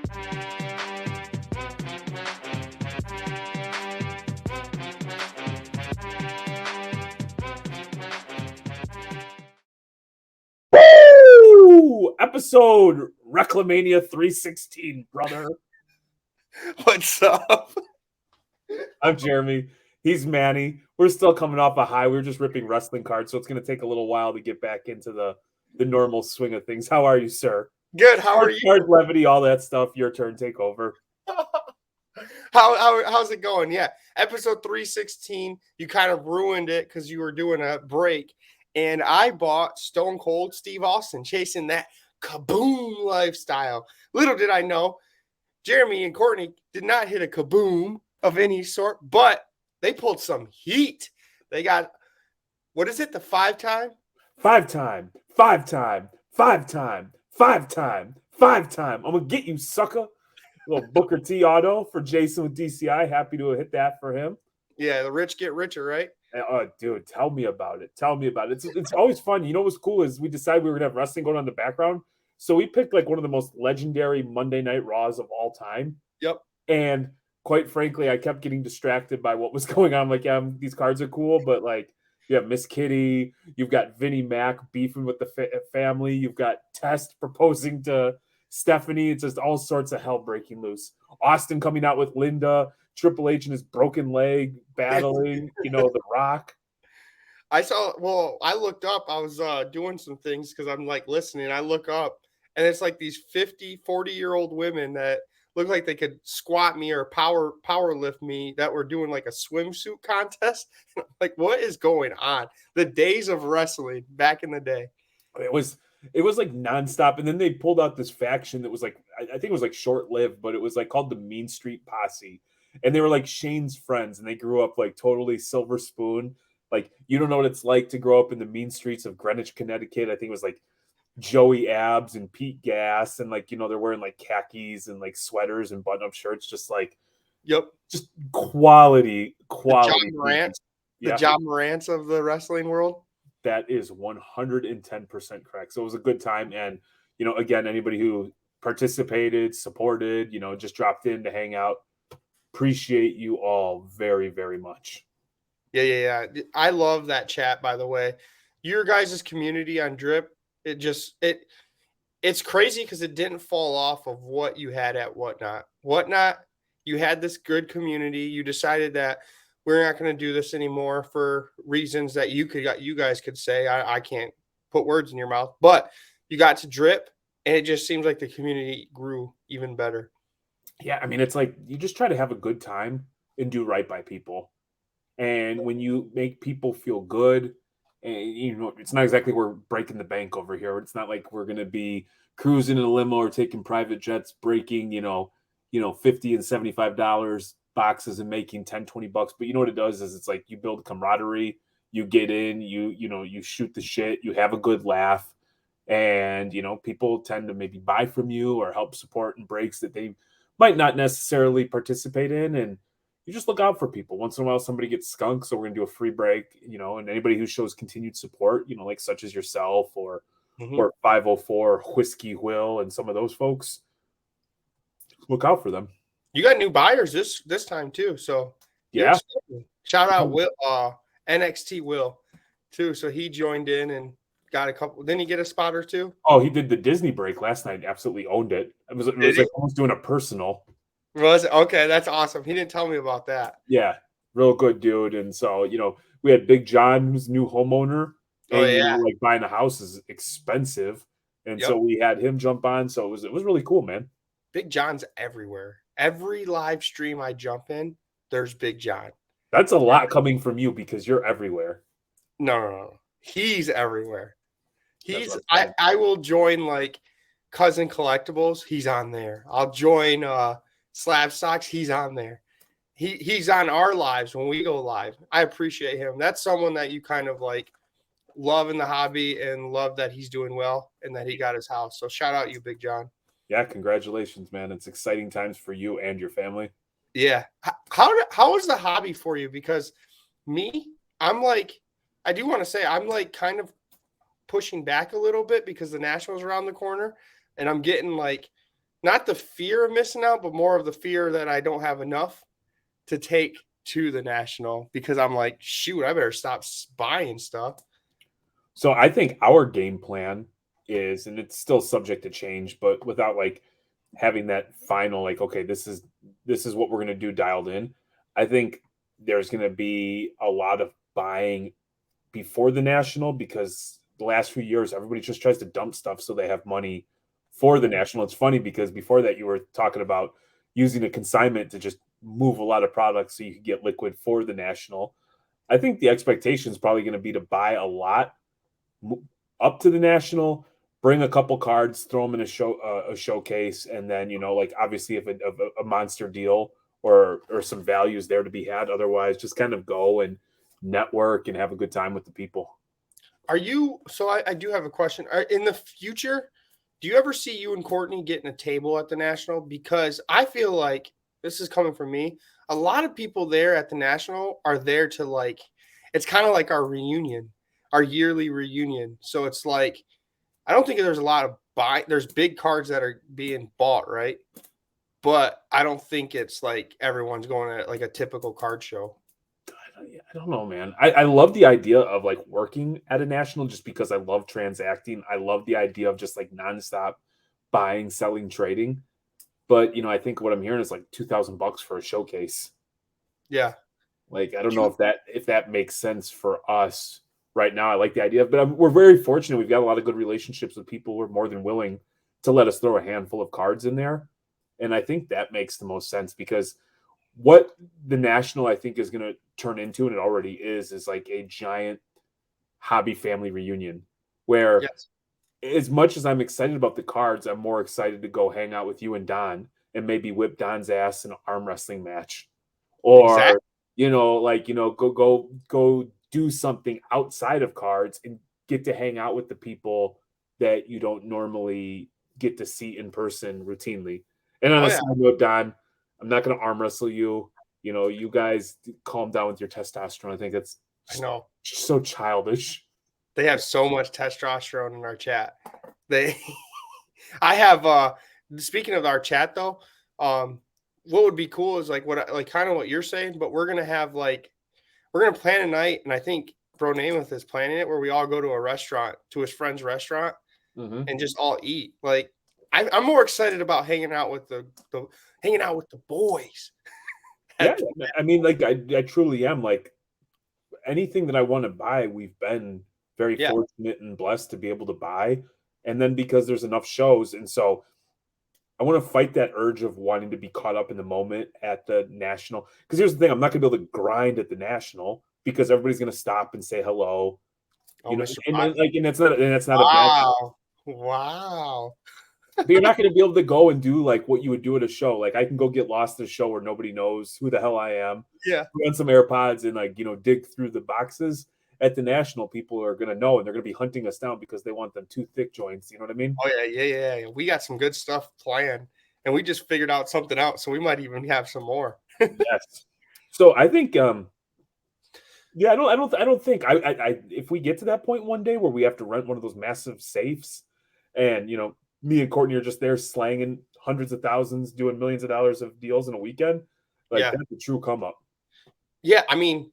Woo! Episode Reclamania 316, brother. What's up? I'm Jeremy. He's Manny. We're still coming off a high. We were just ripping wrestling cards, so it's going to take a little while to get back into the normal swing of things. How are you, sir? Good. How are you? Card levity, all that stuff. Your turn. Take over. How's it going? Yeah, episode 316. You kind of ruined it because you were doing a break, and I bought Stone Cold Steve Austin, chasing that kaboom lifestyle. Little did I know, Jeremy and Courtney did not hit a kaboom of any sort, but they pulled some heat. They got, what is it? The five-time. I'm gonna get you, sucker. Little Booker T auto for Jason with DCI. Happy to hit that for him. Yeah, the rich get richer, right? Dude, tell me about it. It's always fun. You know what's cool is we decided we were gonna have wrestling going on in the background. So we picked like one of the most legendary Monday Night Raws of all time. Yep. And quite frankly, I kept getting distracted by what was going on. I'm like, yeah, these cards are cool, but like, you have Miss Kitty, you've got Vinnie Mac beefing with the family, you've got Test proposing to Stephanie. It's just all sorts of hell breaking loose. Austin coming out with Linda, Triple H and his broken leg battling, The Rock. I looked up, I was doing some things because I'm like listening. I look up and it's like these 50, 40-year-old women that look like they could squat me or power lift me that were doing like a swimsuit contest. Like, what is going on? The days of wrestling back in the day. It was like nonstop. And then they pulled out this faction that was like, I think it was like short-lived, but it was like called the Mean Street Posse. And they were like Shane's friends, and they grew up like totally silver spoon. Like, you don't know what it's like to grow up in the mean streets of Greenwich, Connecticut. I think it was like Joey Abs and Pete Gas, and like, they're wearing like khakis and like sweaters and button-up shirts, just like, yep, just quality. The John Morants of the wrestling world. That is 110% correct. So it was a good time. And, again, anybody who participated, supported, just dropped in to hang out, appreciate you all very, very much. Yeah. I love that chat, by the way. Your guys' community on Drip, it's crazy because it didn't fall off of what you had at Whatnot. You had this good community. You decided that we're not going to do this anymore for reasons that you guys could say. I can't put words in your mouth, but you got to Drip, and it just seems like the community grew even better. Yeah, I mean, it's like you just try to have a good time and do right by people. And when you make people feel good, and it's not exactly we're breaking the bank over here. It's not like we're going to be cruising in a limo or taking private jets, breaking, $50 and $75 boxes and making $10-20. But you know what it does is it's like you build camaraderie, you get in, you shoot the shit, you have a good laugh, and people tend to maybe buy from you or help support in breaks that they might not necessarily participate in, and you just look out for people. Once in a while somebody gets skunked, so we're gonna do a free break, and anybody who shows continued support, like such as yourself or 504 Whiskey Will and some of those folks, look out for them. You got new buyers this time too, so yeah. Shout out Will, NXT Will too. So he joined in and got a couple. Didn't he get a spot or two? Oh, he did the Disney break last night. Absolutely owned it. It was like almost doing a personal. Was it? Okay, that's awesome. He didn't tell me about that. Yeah, real good dude. And so we had Big John, who's new homeowner. And like buying a house is expensive, and so we had him jump on. So it was really cool, man. Big John's everywhere. Every live stream I jump in, there's Big John. That's a lot coming from you because you're everywhere. No. He's everywhere. I will join like Cousin Collectibles. He's on there. I'll join Slab Stocks. He's on there. He's on our lives when we go live. I appreciate him. That's someone that you kind of like love in the hobby and love that he's doing well and that he got his house. So shout out you, Big John. Yeah, congratulations, man. It's exciting times for you and your family. Yeah. How is the hobby for you? Because I'm like, I do want to say I'm like kind of pushing back a little bit because the Nationals are around the corner, and I'm getting like not the fear of missing out, but more of the fear that I don't have enough to take to the national because I'm like, shoot, I better stop buying stuff. So I think our game plan is, and it's still subject to change, but without like having that final, like, okay, this is what we're gonna do dialed in. I think there's gonna be a lot of buying before the national because the last few years everybody just tries to dump stuff so they have money for the Mhm. national. It's funny because before that you were talking about using a consignment to just move a lot of products so you could get liquid for the national. I think the expectation is probably going to be to buy a lot up to the national, bring a couple cards, throw them in a showcase, and then like obviously if a monster deal or some values there to be had, otherwise just kind of go and network and have a good time with the people. Are you? So I do have a question. In the future, do you ever see you and Courtney getting a table at the national? Because I feel like this is coming from me. A lot of people there at the national are there to like. It's kind of like our reunion, our yearly reunion. So it's like I don't think there's a lot of buy. There's big cards that are being bought, right? But I don't think it's like everyone's going at like a typical card show. I don't know, man. I love the idea of like working at a national just because I love transacting. I love the idea of just like nonstop buying, selling, trading. But I think what I'm hearing is like $2,000 for a showcase. Yeah. Like I don't Do know you, if that makes sense for us right now. I like the idea, but we're very fortunate. We've got a lot of good relationships with people who are more than willing to let us throw a handful of cards in there, and I think that makes the most sense because what the national I think is going to turn into, and it already is like a giant hobby family reunion where yes. as much as I'm excited about the cards, I'm more excited to go hang out with you and Don and maybe whip Don's ass in an arm wrestling match. Or, Exactly. go do something outside of cards and get to hang out with the people that you don't normally get to see in person routinely. And on Oh a yeah. side note, Don, I'm not gonna arm wrestle you. You guys calm down with your testosterone. I think that's I know. so childish. They have so much testosterone in our chat. They I have speaking of our chat though, what would be cool is like like kind of what you're saying, but we're gonna have like we're gonna plan a night, and I think Bro Namath is planning it where we all go to a restaurant, to his friend's restaurant, Mhm. and just all eat. Like I'm more excited about hanging out with the hanging out with the boys. Yeah, At the, I mean, like, I truly am, like, anything that I wanna buy, we've been very yeah, fortunate and blessed to be able to buy, and then because there's enough shows, and so I wanna fight that urge of wanting to be caught up in the moment at the national. Because here's the thing, I'm not gonna be able to grind at the national because everybody's gonna stop and say hello, oh, Mr. and, Pot. like, and that's not a bad thing. Wow. Wow. But you're not gonna be able to go and do, like, what you would do at a show. Like, I can go get lost at a show where nobody knows who the hell I am, Yeah. put on some AirPods and, like, dig through the boxes. At the national, people are gonna know, and they're gonna be hunting us down because they want them 2 thick joints, you know what I mean? Oh yeah, yeah. We got some good stuff planned, and we just figured out something out, so we might even have some more. Yes. So, I think, yeah, I don't think if we get to that point one day where we have to rent one of those massive safes and, me and Courtney are just there slanging hundreds of thousands, doing millions of dollars of deals in a weekend, like, Yeah, that's a true come up. yeah. I mean,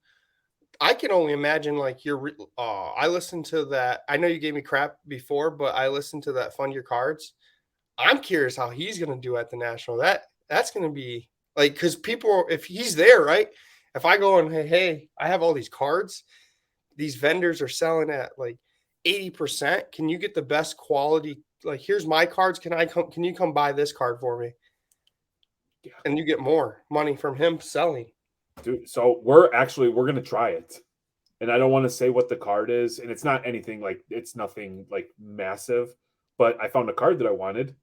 I can only imagine like I listened to that. I know you gave me crap before, but I listened to that Fund Your Cards. I'm curious how he's gonna do at the national. That's gonna be like because people, if he's there, right? If I go and hey, I have all these cards. These vendors are selling at like 80%. Can you get the best quality? Like, here's my cards. Can you come buy this card for me? Yeah. And you get more money from him selling. Dude, so we're gonna try it. And I don't want to say what the card is, and it's nothing like massive, but I found a card that I wanted.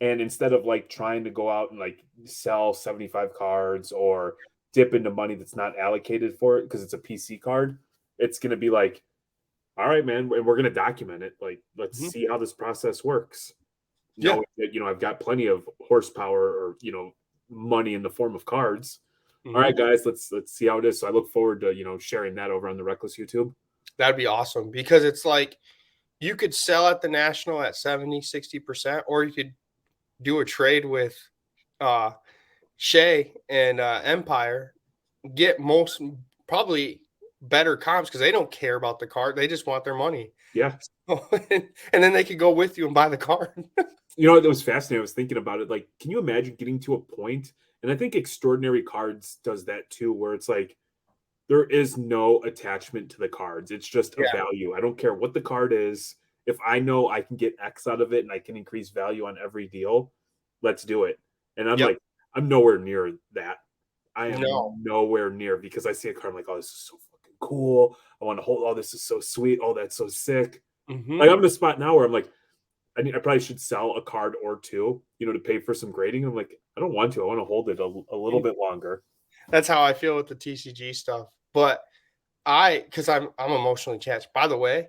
And instead of like trying to go out and like sell 75 cards or dip into money that's not allocated for it because it's a PC card, it's gonna be like, all right, man, and we're gonna document it. Like, let's Mhm. see how this process works. Yeah. Knowing that, I've got plenty of horsepower or, money in the form of cards. All right, Mhm. guys, let's see how it is. So I look forward to, sharing that over on the Reckless YouTube. That'd be awesome because it's like you could sell at the national at 70, 60%, or you could do a trade with Shay and Empire, get most probably better comps because they don't care about the card. They just want their money. Yeah. So, and then they could go with you and buy the card. You know, that was fascinating. I was thinking about it. Like, can you imagine getting to a point? And I think Extraordinary Cards does that too, where it's like there is no attachment to the cards. It's just a Yeah. value. I don't care what the card is. If I know I can get X out of it and I can increase value on every deal, let's do it. And I'm Yep. like, I'm nowhere near that. I am No. nowhere near because I see a card, I'm like, oh, this is so fucking cool. I want to hold. Oh, this is so sweet. Oh, that's so sick. Mm-hmm. Like I'm in a spot now where I'm like, I probably should sell a card or two, to pay for some grading. I'm like, I don't want to. I want to hold it a little bit longer. That's how I feel with the TCG stuff. But because I'm emotionally attached. By the way,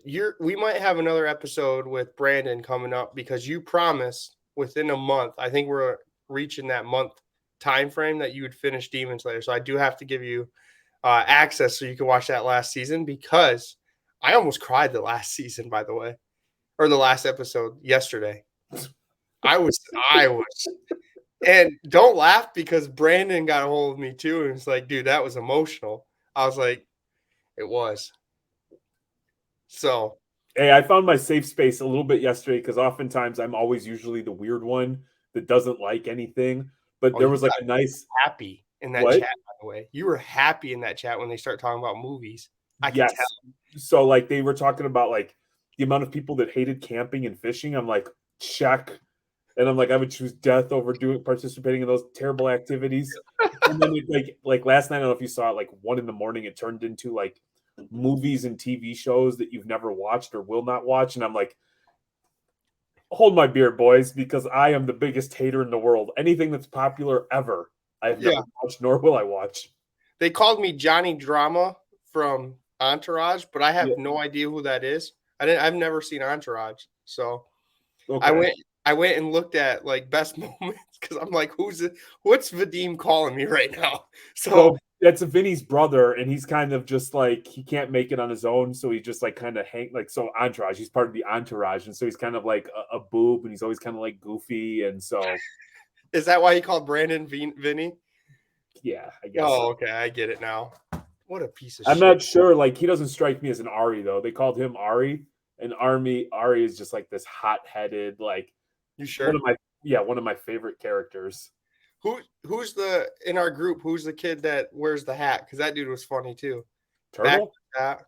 we might have another episode with Brandon coming up because you promised within a month. I think we're reaching that month time frame that you would finish Demon Slayer. So I do have to give you access so you can watch that last season because I almost cried the last season, by the way, or the last episode yesterday. I was, and don't laugh because Brandon got a hold of me too, and it's like, dude, that was emotional. I was like, it was. So, Hey, I found my safe space a little bit yesterday because oftentimes I'm always usually the weird one that doesn't like anything. But oh, there you was like got a nice happy in that what? chat, by the way. You were happy in that chat when they start talking about movies. I could tell. Yes. So like they were talking about like the amount of people that hated camping and fishing. I'm like, check. And I'm like, I would choose death over participating in those terrible activities. And then like last night, I don't know if you saw it, like 1 a.m, it turned into like movies and TV shows that you've never watched or will not watch. And I'm like, hold my beer, boys, because I am the biggest hater in the world. Anything that's popular ever, I have Yeah. never watched, nor will I watch. They called me Johnny Drama from Entourage, but I Yeah. have no idea who that is. I've never seen Entourage. So Okay. I went and looked at like best moments because I'm like, what's Vadim calling me right now? So Well, that's Vinny's brother, and he's kind of just like he can't make it on his own, so he just like kind of so entourage. He's part of the entourage, and so he's kind of like a boob, and he's always kind of like goofy, and so is that why he called Brandon Vinny? yeah, I guess. Oh, So. okay, I get it now. What a piece of I'm shit. not sure. Like he doesn't strike me as an Ari though. They called him Ari, and Ari is just like this hot-headed, like You one sure? of my favorite characters. Who's in our group? Who's the kid that wears the hat? Because that dude was funny too. Turtle? Hat.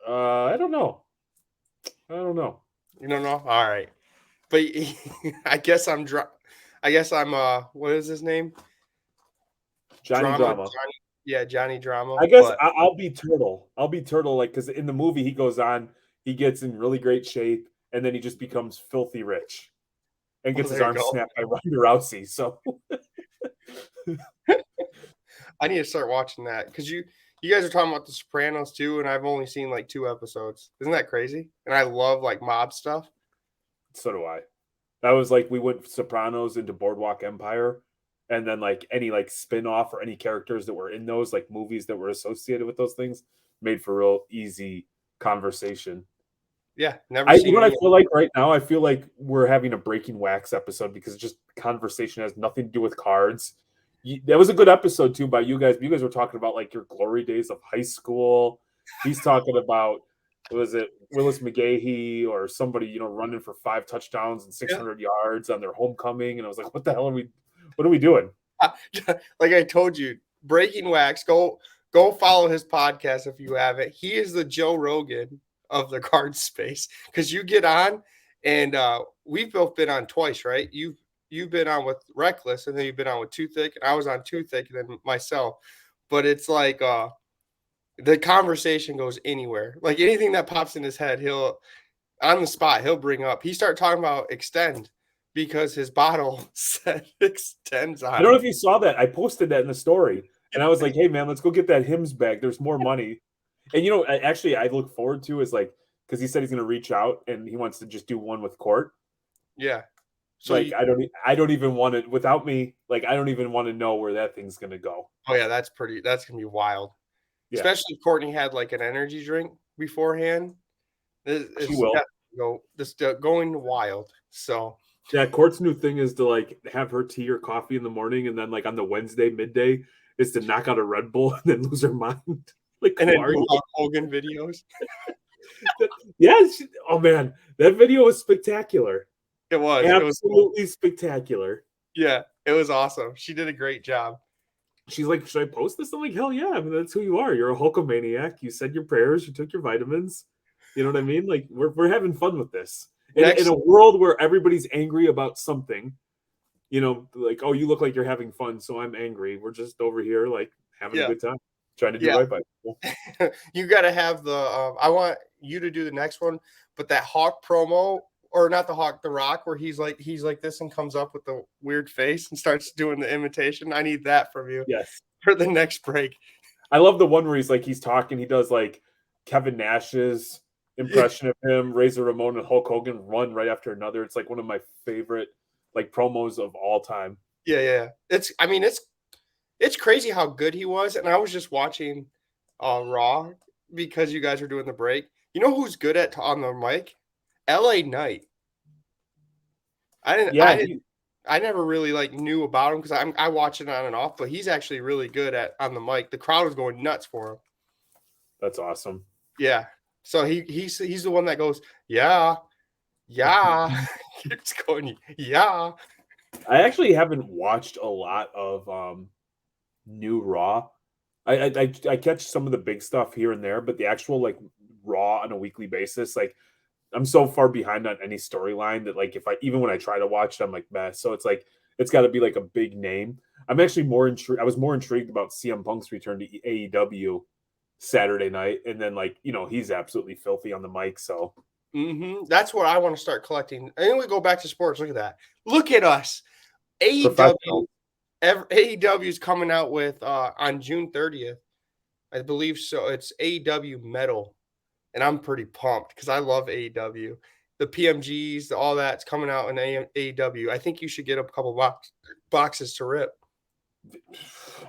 I don't know. I don't know. You don't know? All right, but I guess I'm what is his name? Johnny Drama. Johnny, yeah, Johnny Drama. I guess But I'll be Turtle. I'll be Turtle, like because in the movie he goes on, he gets in really great shape, and then he just becomes filthy rich, and gets his there you arm go. snapped by Ronda Rousey. So I need to start watching that because you guys are talking about The Sopranos too, and I've only seen like 2 episodes. Isn't that crazy? And I love like mob stuff. so do I. That was like we went Sopranos into Boardwalk Empire, and then like any like spin-off or any characters that were in those like movies that were associated with those things made for real easy conversation. Yeah, never You seen know what I any. feel like right now? I feel like we're having a Breaking Wax episode because just conversation has nothing to do with cards. That was a good episode too by you guys. You guys were talking about like your glory days of high school. He's talking about was it Willis McGahee or somebody running for 5 touchdowns and 600 yards on their homecoming, and I was like, what the hell are we? What are we doing? Like I told you, Breaking Wax. Go follow his podcast if you haven't. He is the Joe Rogan of the card space because you get on, and we've both been on twice, right? You've been on with Reckless, and then you've been on with Too Thick, and I was on Too Thick, and then myself. But it's like the conversation goes anywhere. Like anything that pops in his head, he'll on the spot he'll bring up. He started talking about Extend because his bottle said Extends on I don't know it. if you saw that. I posted that in the story, and I was like, "Hey, man, let's go get that Hims bag. There's more money." And actually, I look forward to is like because he said he's going to reach out and he wants to just do one with Court. Yeah. So Like I don't even want to without me. Like I don't even want to know where that thing's going to go. oh yeah, that's gonna be wild. Yeah, Especially if Courtney had like an energy drink beforehand. she will. Going wild. So Yeah, Court's new thing is to like have her tea or coffee in the morning, and then like on the Wednesday midday is to knock out a Red Bull and then lose her mind. Like, And who then are do you? Hulk Hogan videos. Yeah, oh man, that video was spectacular. It was. It was cool. Absolutely spectacular. Yeah, it was awesome. She did a great job. She's like, should I post this? I'm like, hell yeah. I mean, that's who you are. You're a Hulkamaniac. You said your prayers. You took your vitamins. You know what I mean? Like, we're having fun with this. In Next, a world where everybody's angry about something, like, oh, you look like you're having fun, so I'm angry. We're just over here, like, having a yeah, good time, trying to do yeah. right by people. You got to have the. I want you to do the next one, but that Hawk promo, or not the Hawk, the Rock, where he's like this and comes up with the weird face and starts doing the imitation. I need that from you Yes. for the next break. I love the one where he's talking. He does, like, Kevin Nash's impression of him, Razor Ramon, and Hulk Hogan run right after another. It's, like, one of my favorite, like, promos of all time. Yeah. It's crazy how good he was. And I was just watching Raw because you guys were doing the break. You know who's good at on the mic? LA Knight. I never really like knew about him because I watch it on and off, but he's actually really good at on the mic. The crowd was going nuts for him. That's awesome. Yeah. So he's the one that goes, yeah. Keeps going, yeah. I actually haven't watched a lot of new Raw. I catch some of the big stuff here and there, but the actual like Raw on a weekly basis, like I'm so far behind on any storyline that like if I even when I try to watch it, I'm like meh. So it's like it's got to be like a big name. I'm actually more intrigued. I was more intrigued about CM Punk's return to AEW Saturday night, and then like he's absolutely filthy on the mic. So that's what I want to start collecting. And then we go back to sports. Look at that. Look at us. AEW. AEW is coming out with on June 30th, I believe so. It's AEW Metal, and I'm pretty pumped because I love AEW. The PMGs, all that's coming out in AEW. I think you should get a couple boxes to rip.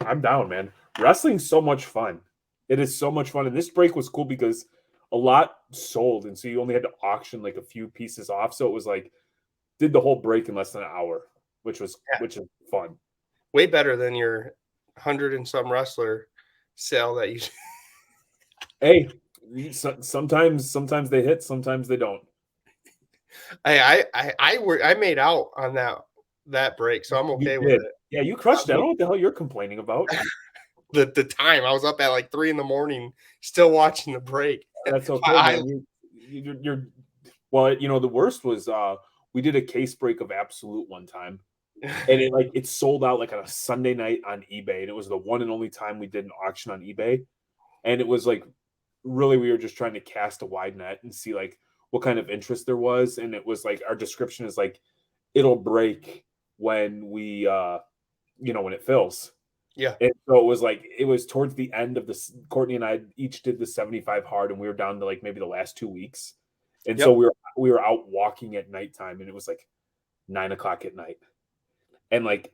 I'm down, man. Wrestling's so much fun. It is so much fun, and this break was cool because a lot sold, and so you only had to auction like a few pieces off. So it was like did the whole break in less than an hour, which is fun. Way better than your 100 and some wrestler sale that you. Hey, sometimes they hit, sometimes they don't. I made out on that break, so I'm okay with it. Yeah, you crushed it. I don't know what the hell you're complaining about. the time I was up at like 3 a.m, still watching the break. That's okay, man. You're well. The worst was we did a case break of Absolute one time. And it sold out like on a Sunday night on eBay, and it was the one and only time we did an auction on eBay. And it was like really we were just trying to cast a wide net and see like what kind of interest there was. And it was like our description is like it'll break when we when it fills. Yeah. And so it was towards the end of this. Courtney and I each did the 75 hard, and we were down to like maybe the last 2 weeks. And so we were out walking at nighttime, and it was like 9 o'clock at night. And like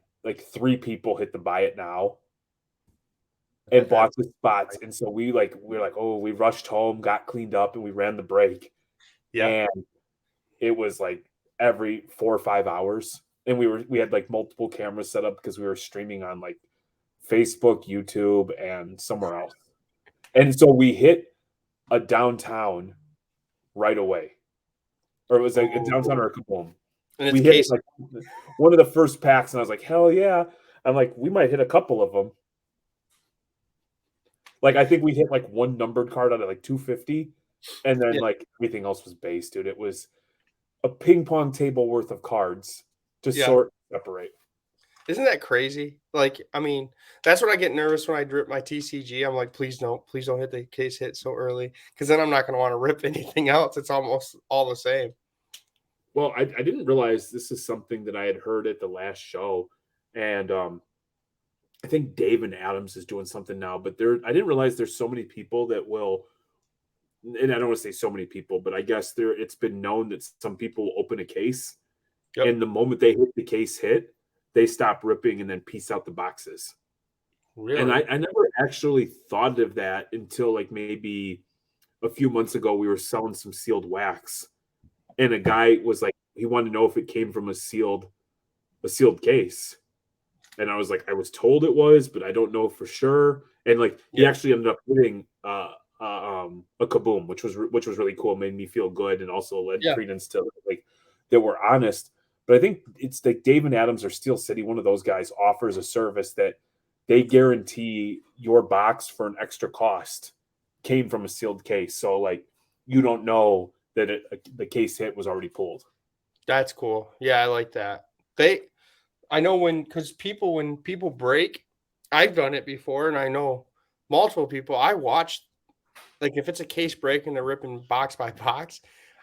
3 people hit the buy it now and bought the spots. And so we were like, oh, we rushed home, got cleaned up, and we ran the break. Yeah. And it was like every 4 or 5 hours. And we had like multiple cameras set up because we were streaming on like Facebook, YouTube, and somewhere else. And so we hit a downtown right away. Or it was like a downtown or a Kaboom. We hit like one of the first packs, and I was like, hell yeah. I'm like, we might hit a couple of them. Like, I think we hit like one numbered card out of like 250, and then like everything else was base, dude. It was a ping pong table worth of cards to sort separate. Isn't that crazy? Like, I mean, that's when I get nervous when I drip my TCG. I'm like, please don't hit the case hit so early, because then I'm not going to want to rip anything else. It's almost all the same. Well, I didn't realize this is something that I had heard at the last show, and I think Dave and Adams is doing something now. But I didn't realize there's so many people that will, and I don't want to say so many people, but I guess it's been known that some people will open a case, and the moment they hit the case hit, they stop ripping and then piece out the boxes. Really? And I never actually thought of that until like maybe a few months ago. We were selling some sealed wax. And a guy was like, he wanted to know if it came from a sealed case. And I was like, I was told it was, but I don't know for sure. And like he Yeah. actually ended up getting a kaboom, which was really cool. It made me feel good and also led Yeah. credence to like that we're honest. But I think it's like Dave and Adams or Steel City, one of those guys offers a service that they guarantee your box for an extra cost came from a sealed case. So like you don't know that the case hit was already pulled. That's cool. Yeah, I like that. I know when people break, I've done it before, and I know multiple people. I watched, like, if it's a case break and they're ripping box by box,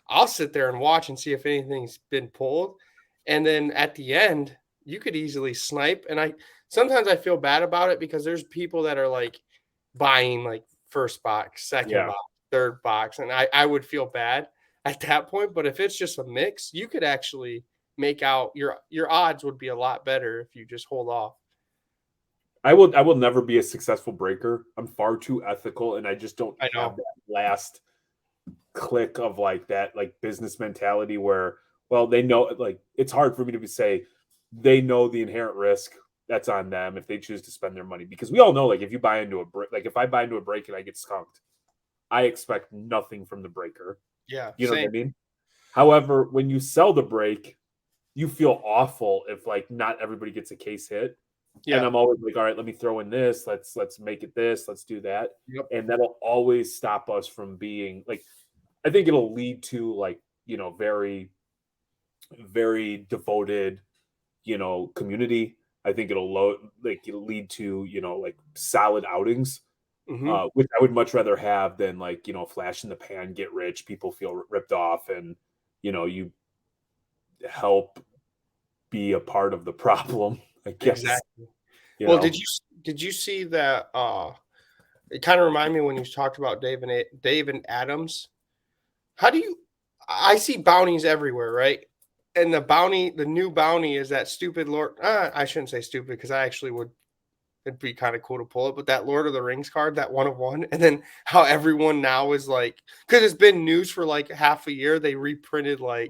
I'll sit there and watch and see if anything's been pulled. And then at the end, you could easily snipe. And sometimes I feel bad about it because there's people that are like buying like first box, second Yeah. box, third box, and I would feel bad at that point. But if it's just a mix, you could actually make out your odds would be a lot better if you just hold off. I will never be a successful breaker. I'm far too ethical and I just don't I have know. that last click of like that like business mentality where well they know like it's hard for me to say they know the inherent risk that's on them if they choose to spend their money because we all know like if you buy into a break like if I buy into a break and I get skunked, I expect nothing from the breaker. Yeah, You know what same. I mean? However, when you sell the break, you feel awful if like not everybody gets a case hit. And Yeah. I'm always like, all right, let me throw in this. Let's make it this. Let's do that. Yep. And that'll always stop us from being like I think it'll lead to like, very, very devoted, community. I think it'll lead to, like solid outings, Hmm. which I would much rather have than like, flash in the pan, get rich, people feel ripped off and, you help be a part of the problem, I guess, Exactly. you Well, know. did you see that? It kind of reminded me when you talked about Dave and Adams. How do you? I see bounties everywhere, right? And the new bounty is that stupid Lord. I shouldn't say stupid because I actually would. It'd be kind of cool to pull it, but that Lord of the Rings card, that 1 of 1, and then how everyone now is like, because it's been news for like half a year, they reprinted like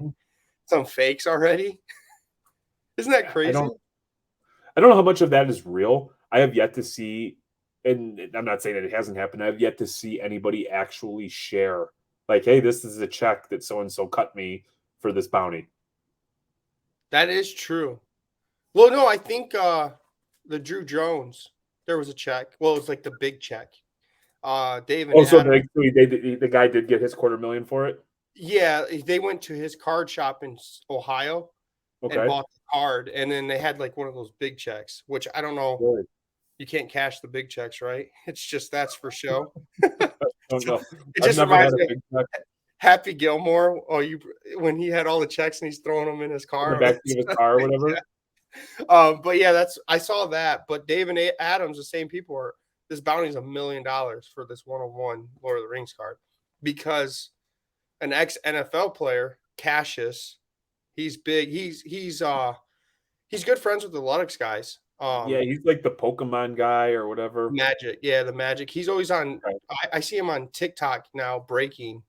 some fakes already. Isn't that I crazy? don't I don't know how much of that is real. I have yet to see, and I'm not saying that it hasn't happened. I have yet to see anybody actually share, like, hey, this is a check that so and so cut me for this bounty. That is true. Well, no, I think the Drew Jones, there was a check. Well, it was like the big check. Dave and Oh, so Adam. the guy did get his 250,000 for it. Yeah, they went to his card shop in Ohio and Okay, bought the card, and then they had like one of those big checks, which I don't know. really? You can't cash the big checks, right? It's just that's for show. I don't So know. it I've just never had reminds a me of big check Happy Gilmore. Oh, you when he had all the checks and he's throwing them in his in the car. backseat of his car or whatever. But yeah, that's I saw that. But Dave and Adams, the same people are. This bounty is $1 million for this 101 Lord of the Rings card because an ex NFL player, Cassius, he's big. He's good friends with the Luddigs guys. Yeah, he's like the Pokemon guy or whatever. Magic, yeah, the Magic. He's always on. Okay. I see him on TikTok now breaking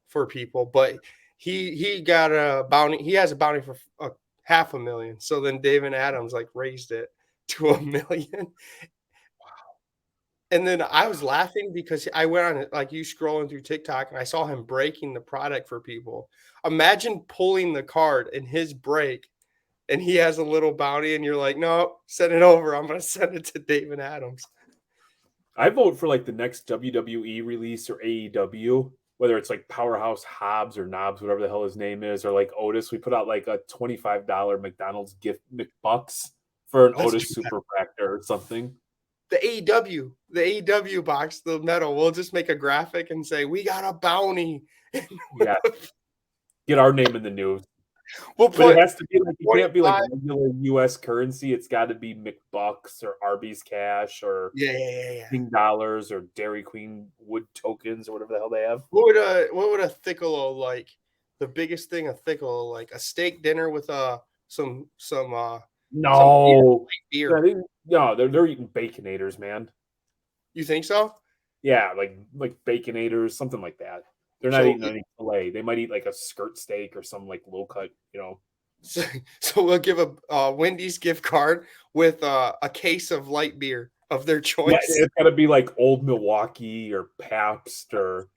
for people, but he got a bounty. He has a bounty for a 500,000. So then David Adams like raised it to 1 million. And then I was laughing because I went on it like you scrolling through TikTok and I saw him breaking the product for people. Imagine pulling the card in his break and he has a little bounty and you're like, no, send it over. I'm gonna send it to David Adams. I vote for like the next WWE release or AEW, whether it's like Powerhouse Hobbs or Knobs, whatever the hell his name is, or like Otis. We put out like a $25 McDonald's gift McBucks for an Let's Otis do super factor or something. the AEW box, the metal. We'll just make a graphic and say we got a bounty. Yeah, get our name in the news. We'll But it put has to be like it can't be like 25. regular US currency. It's got to be McBucks or Arby's cash or Yeah. King dollars or Dairy Queen wood tokens or whatever the hell they have. What would a thickle like? The biggest thing a thickle like a steak dinner with some No, beer. no, they're eating baconators, man. You think so? Yeah, like baconators, something like that. They're not So eating any filet. They might eat like a skirt steak or some like low cut, you know. so, so we'll give a Wendy's gift card with a case of light beer of their Yeah, choice. it's got to be like Old Milwaukee or Pabst or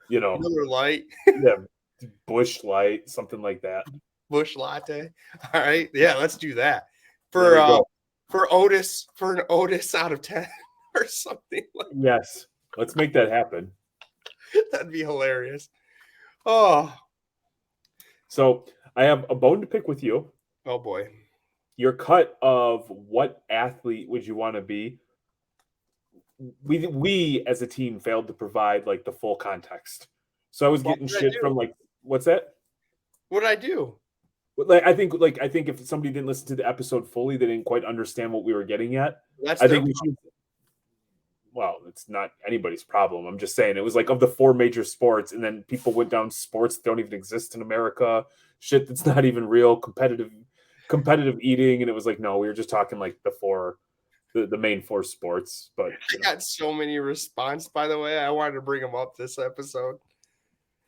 you know, Miller Light, yeah, Bush Light, something like that. Bush Latte. All right, yeah, let's do that There we go. for Otis, for an Otis out of 10 or something like Yes, let's make that happen. that'd be hilarious. Oh, So I have a bone to pick with you. oh boy. Your cut of what athlete would you want to be? We as a team failed to provide like the full context. So I was What getting did I shit do? from like, what's that? What did I do? Like I think if somebody didn't listen to the episode fully, they didn't quite understand what we were getting at. That's I their think we should. Well, it's not anybody's problem. I'm just saying it was like of the four major sports, and then people went down sports that don't even exist in America, shit that's not even real, competitive eating, and it was like no, we were just talking like the main four sports. But I got so many response, by the way. I wanted to bring them up this episode.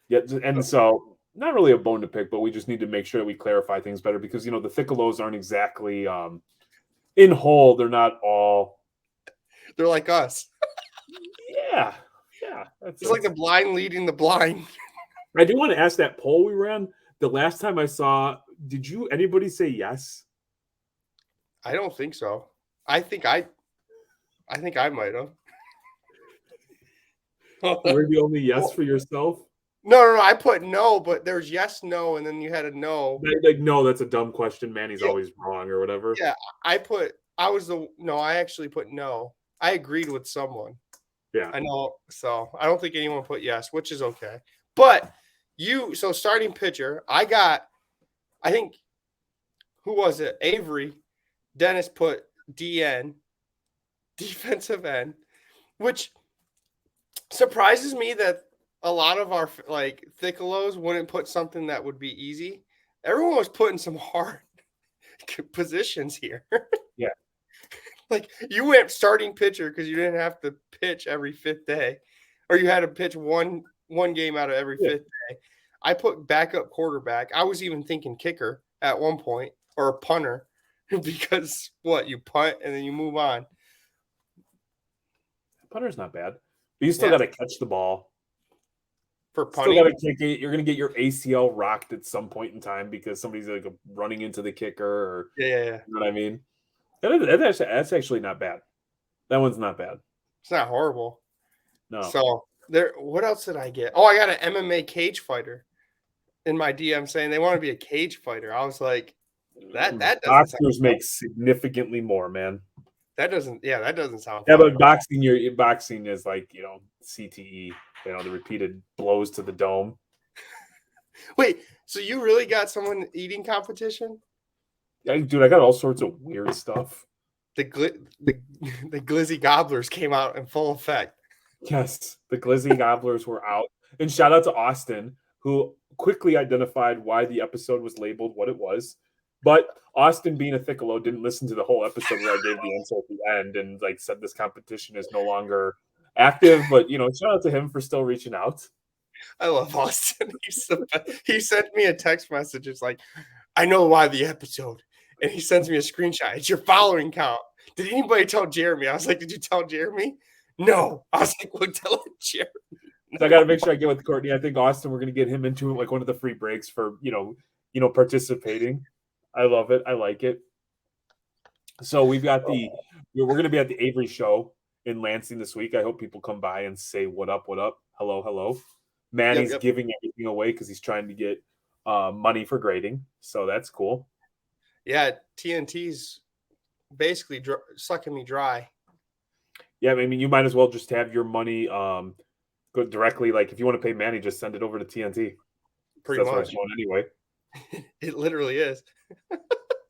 yeah, and so not really a bone to pick, but we just need to make sure that we clarify things better because you know the thiccelos aren't exactly in whole. They're not all. They're like us. Yeah, yeah. It's like the blind leading the blind. I do want to ask that poll we ran. The last time I saw, did anybody say yes? I don't think so. I think I might have. You're the only yes for yourself. No. I put no, but there's yes, no, and then you had a no. Like, no, that's a dumb question. Manny's Yeah, always wrong or whatever. yeah. I actually put no. I agreed with someone. Yeah. I know. So I don't think anyone put yes, which is okay. But so starting pitcher, I think, who was it? Avery. Dennis put DN, defensive end, which surprises me that a lot of our like thiccelos wouldn't put something that would be easy. Everyone was putting some hard positions here. Yeah. Like you went starting pitcher because you didn't have to pitch every fifth day, or you had to pitch one game out of every fifth day. I put backup quarterback. I was even thinking kicker at one point or a punter because you punt and then you move on. Punter's not bad. But you still got to catch the ball. For punting. Still got to kick it. You're going to get your ACL rocked at some point in time because somebody's like running into the kicker or Yeah. You know what I mean? That's actually not bad. That one's not bad. It's not horrible. No. So what else did I get? Oh, I got an MMA cage fighter in my DM saying they want to be a cage fighter. I was like, that doesn't boxers make significantly more, man. That doesn't sound yeah, but boxing is like, you know, CTE, you know, the repeated blows to the dome. Wait, so you really got someone eating competition? Dude, I got all sorts of weird stuff. The glizzy gobblers came out in full effect. Yes, the glizzy gobblers were out. And shout out to Austin, who quickly identified why the episode was labeled what it was. But Austin, being a thiccelo, didn't listen to the whole episode where I gave the answer at the end and like said this competition is no longer active. But you know, shout out to him for still reaching out. I love Austin. He sent me a text message. It's like, I know why the episode. And he sends me a screenshot. It's your following count. Did anybody tell Jeremy? I was like, did you tell Jeremy? No. I was like, well, tell Jeremy. So I got to make sure I get with Courtney. I think Austin, we're going to get him into like one of the free breaks for, you know, participating. I love it. I like it. So we're going to be at the Avery show in Lansing this week. I hope people come by and say, what up, hello. Manny's giving everything away because he's trying to get money for grading. So that's cool. Yeah, TNT's basically sucking me dry. Yeah, I mean, you might as well just have your money go directly. Like, if you want to pay Manny, just send it over to TNT. Pretty much. That's going anyway. It literally is.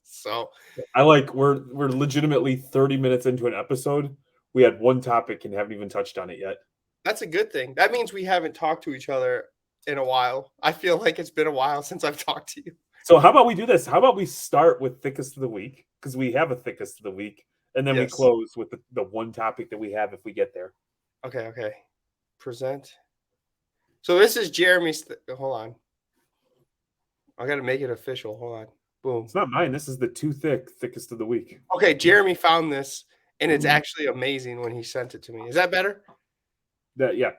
So we're legitimately 30 minutes into an episode. We had one topic and haven't even touched on it yet. That's a good thing. That means we haven't talked to each other in a while. I feel like it's been a while since I've talked to you. So how about we do this? How about we start with Thiccest of the week? Because we have a Thiccest of the week. And then we close with the one topic that we have if we get there. Okay. Present. So this is Jeremy's. Hold on. I got to make it official. Hold on. Boom. It's not mine. This is the Too Thick, thickest of the week. Okay, Jeremy found this, and it's actually amazing when he sent it to me. Is that better? Yeah.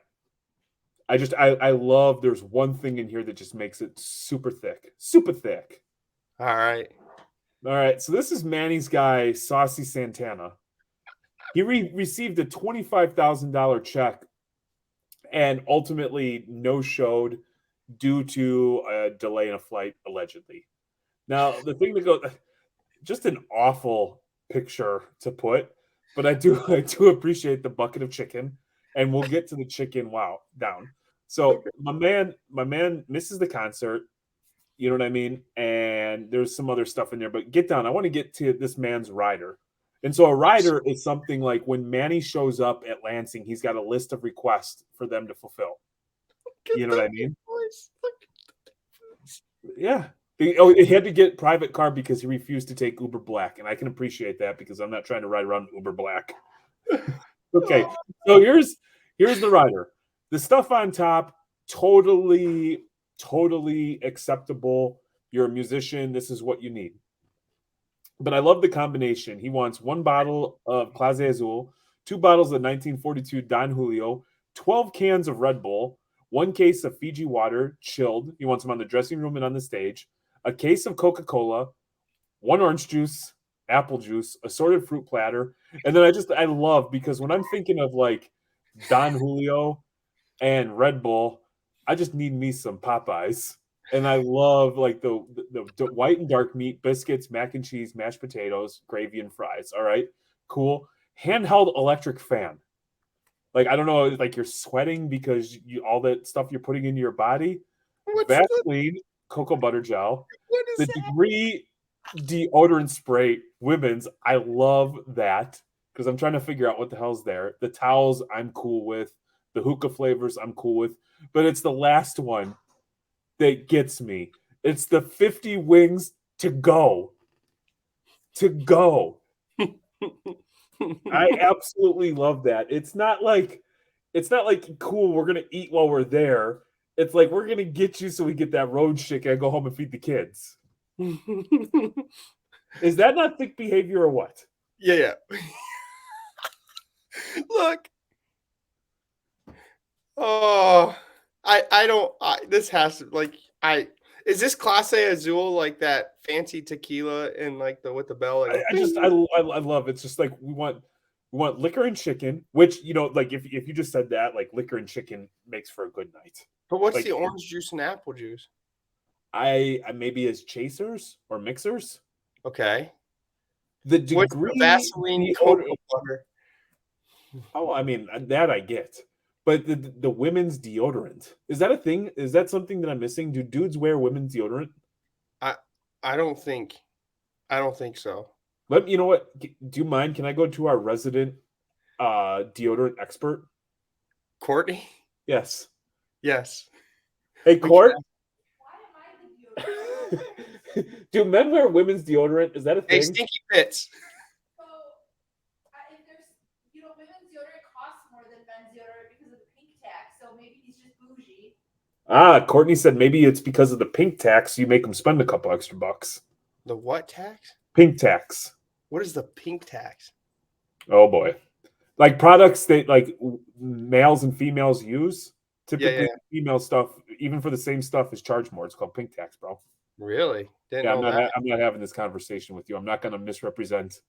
I love. There's one thing in here that just makes it super thick, super thick. All right. All right. So this is Manny's guy, Saucy Santana. He received a $25,000 check, and ultimately no showed due to a delay in a flight, allegedly. Now, the thing that goes, just an awful picture to put, but I do appreciate the bucket of chicken, and we'll get to the chicken down. So my man misses the concert, you know what I mean? And there's some other stuff in there, but get down. I want to get to this man's rider. And so a rider is something like when Manny shows up at Lansing, he's got a list of requests for them to fulfill. You know what I mean? Yeah. He had to get private car because he refused to take Uber Black, and I can appreciate that because I'm not trying to ride around Uber Black. Okay, so here's the rider. The stuff on top, totally acceptable. You're a musician. This is what you need. But I love the combination. He wants 1 bottle of Clase Azul, 2 bottles of 1942 Don Julio, 12 cans of Red Bull, 1 case of Fiji water, chilled. He wants them on the dressing room and on the stage, a case of Coca-Cola, 1 orange juice, apple juice, assorted fruit platter. And then I love, because when I'm thinking of like Don Julio and Red Bull, I just need me some Popeyes. And I love like the white and dark meat, biscuits, mac and cheese, mashed potatoes, gravy, and fries. All right, cool. Handheld electric fan. Like, I don't know, like you're sweating because all that stuff you're putting into your body. Vaseline, cocoa butter gel. What is The that? Degree deodorant spray, women's. I love that because I'm trying to figure out what the hell's there. The towels I'm cool with. The hookah flavors I'm cool with. But it's the last one that gets me. It's the 50 wings to go. To go. I absolutely love that. It's not like cool, we're gonna eat while we're there. It's like we're gonna get you so we get that road chicken and go home and feed the kids. Is that not thick behavior or what? Yeah. Look. Oh, I don't. This has to Is this Clase Azul like that fancy tequila and like with the bell? Like, I love it. It's just like we want liquor and chicken, which, you know, like if you just said that, like liquor and chicken makes for a good night. But what's like, the orange juice and apple juice? I maybe as chasers or mixers. Okay. The What's Degree the Vaseline cocoa butter? Oh, I mean, that I get. But the women's deodorant, is that a thing? Is that something that I'm missing? Do dudes wear women's deodorant? I don't think so. You know what? Do you mind? Can I go to our resident deodorant expert? Courtney? Yes. Yes. Hey, Court. Do men wear women's deodorant? Is that a thing? Hey, Stinky Pits. So, if there's, women's deodorant costs more than men's deodorant because of the pink tax. So maybe he's just bougie. Courtney said maybe it's because of the pink tax. You make them spend a couple extra bucks. The what tax? Pink tax. What is the pink tax? Oh boy, like products that like males and females use. Typically, female stuff, even for the same stuff, is charged more. It's called pink tax, bro. Really? I'm not having this conversation with you. I'm not going to misrepresent.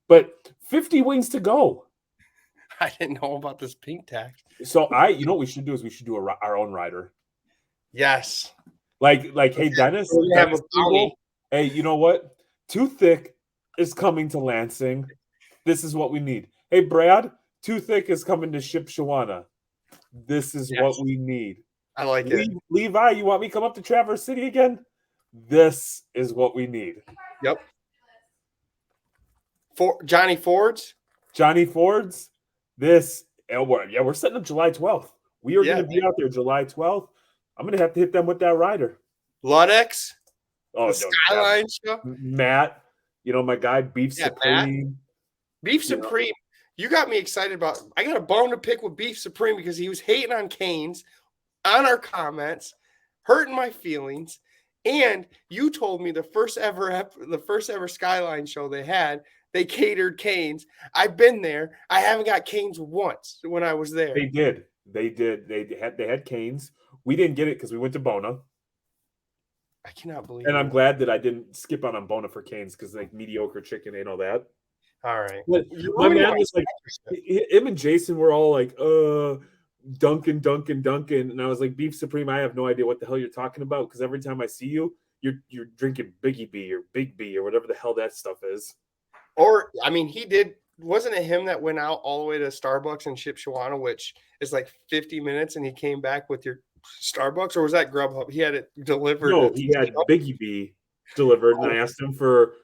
But 50 wings to go. I didn't know about this pink tax. So you know what we should do is we should do our own rider. Yes. Like, hey, Dennis, hey, you know what? Too Thick is coming to Lansing. This is what we need. Hey, Brad, Too Thick is coming to Shipshewana. This is what we need. I like it. Levi, you want me to come up to Traverse City again? This is what we need. Yep. Johnny Ford's. This, we're setting up July 12th. We are going to be out there July 12th. I'm going to have to hit them with that rider. Ludex. Oh, the Skyline show. Matt, my guy, Beef Supreme. Matt. Beef Supreme. You got me excited about. I got a bone to pick with Beef Supreme because he was hating on Canes. on our comments, hurting my feelings. And you told me the first ever Skyline show they had, they catered canes. I've been there. I haven't got canes once when I was there. They did. They did. They had canes. We didn't get it because we went to Bona. I cannot believe And I'm it. glad that I didn't skip on Bona for canes because like mediocre chicken ain't all that. All right. But my man was like, him and Jason were all like, Dunkin', Dunkin', Dunkin'. And I was like, Beef Supreme, I have no idea what the hell you're talking about because every time I see you, you're drinking Biggie B or Big B or whatever the hell that stuff is. Or, I mean, he did. Wasn't it him that went out all the way to Starbucks in Shipshewana, which is like 50 minutes, and he came back with your Starbucks? Or was that Grubhub? He had it delivered. No, he had Biggie B delivered, and I asked him for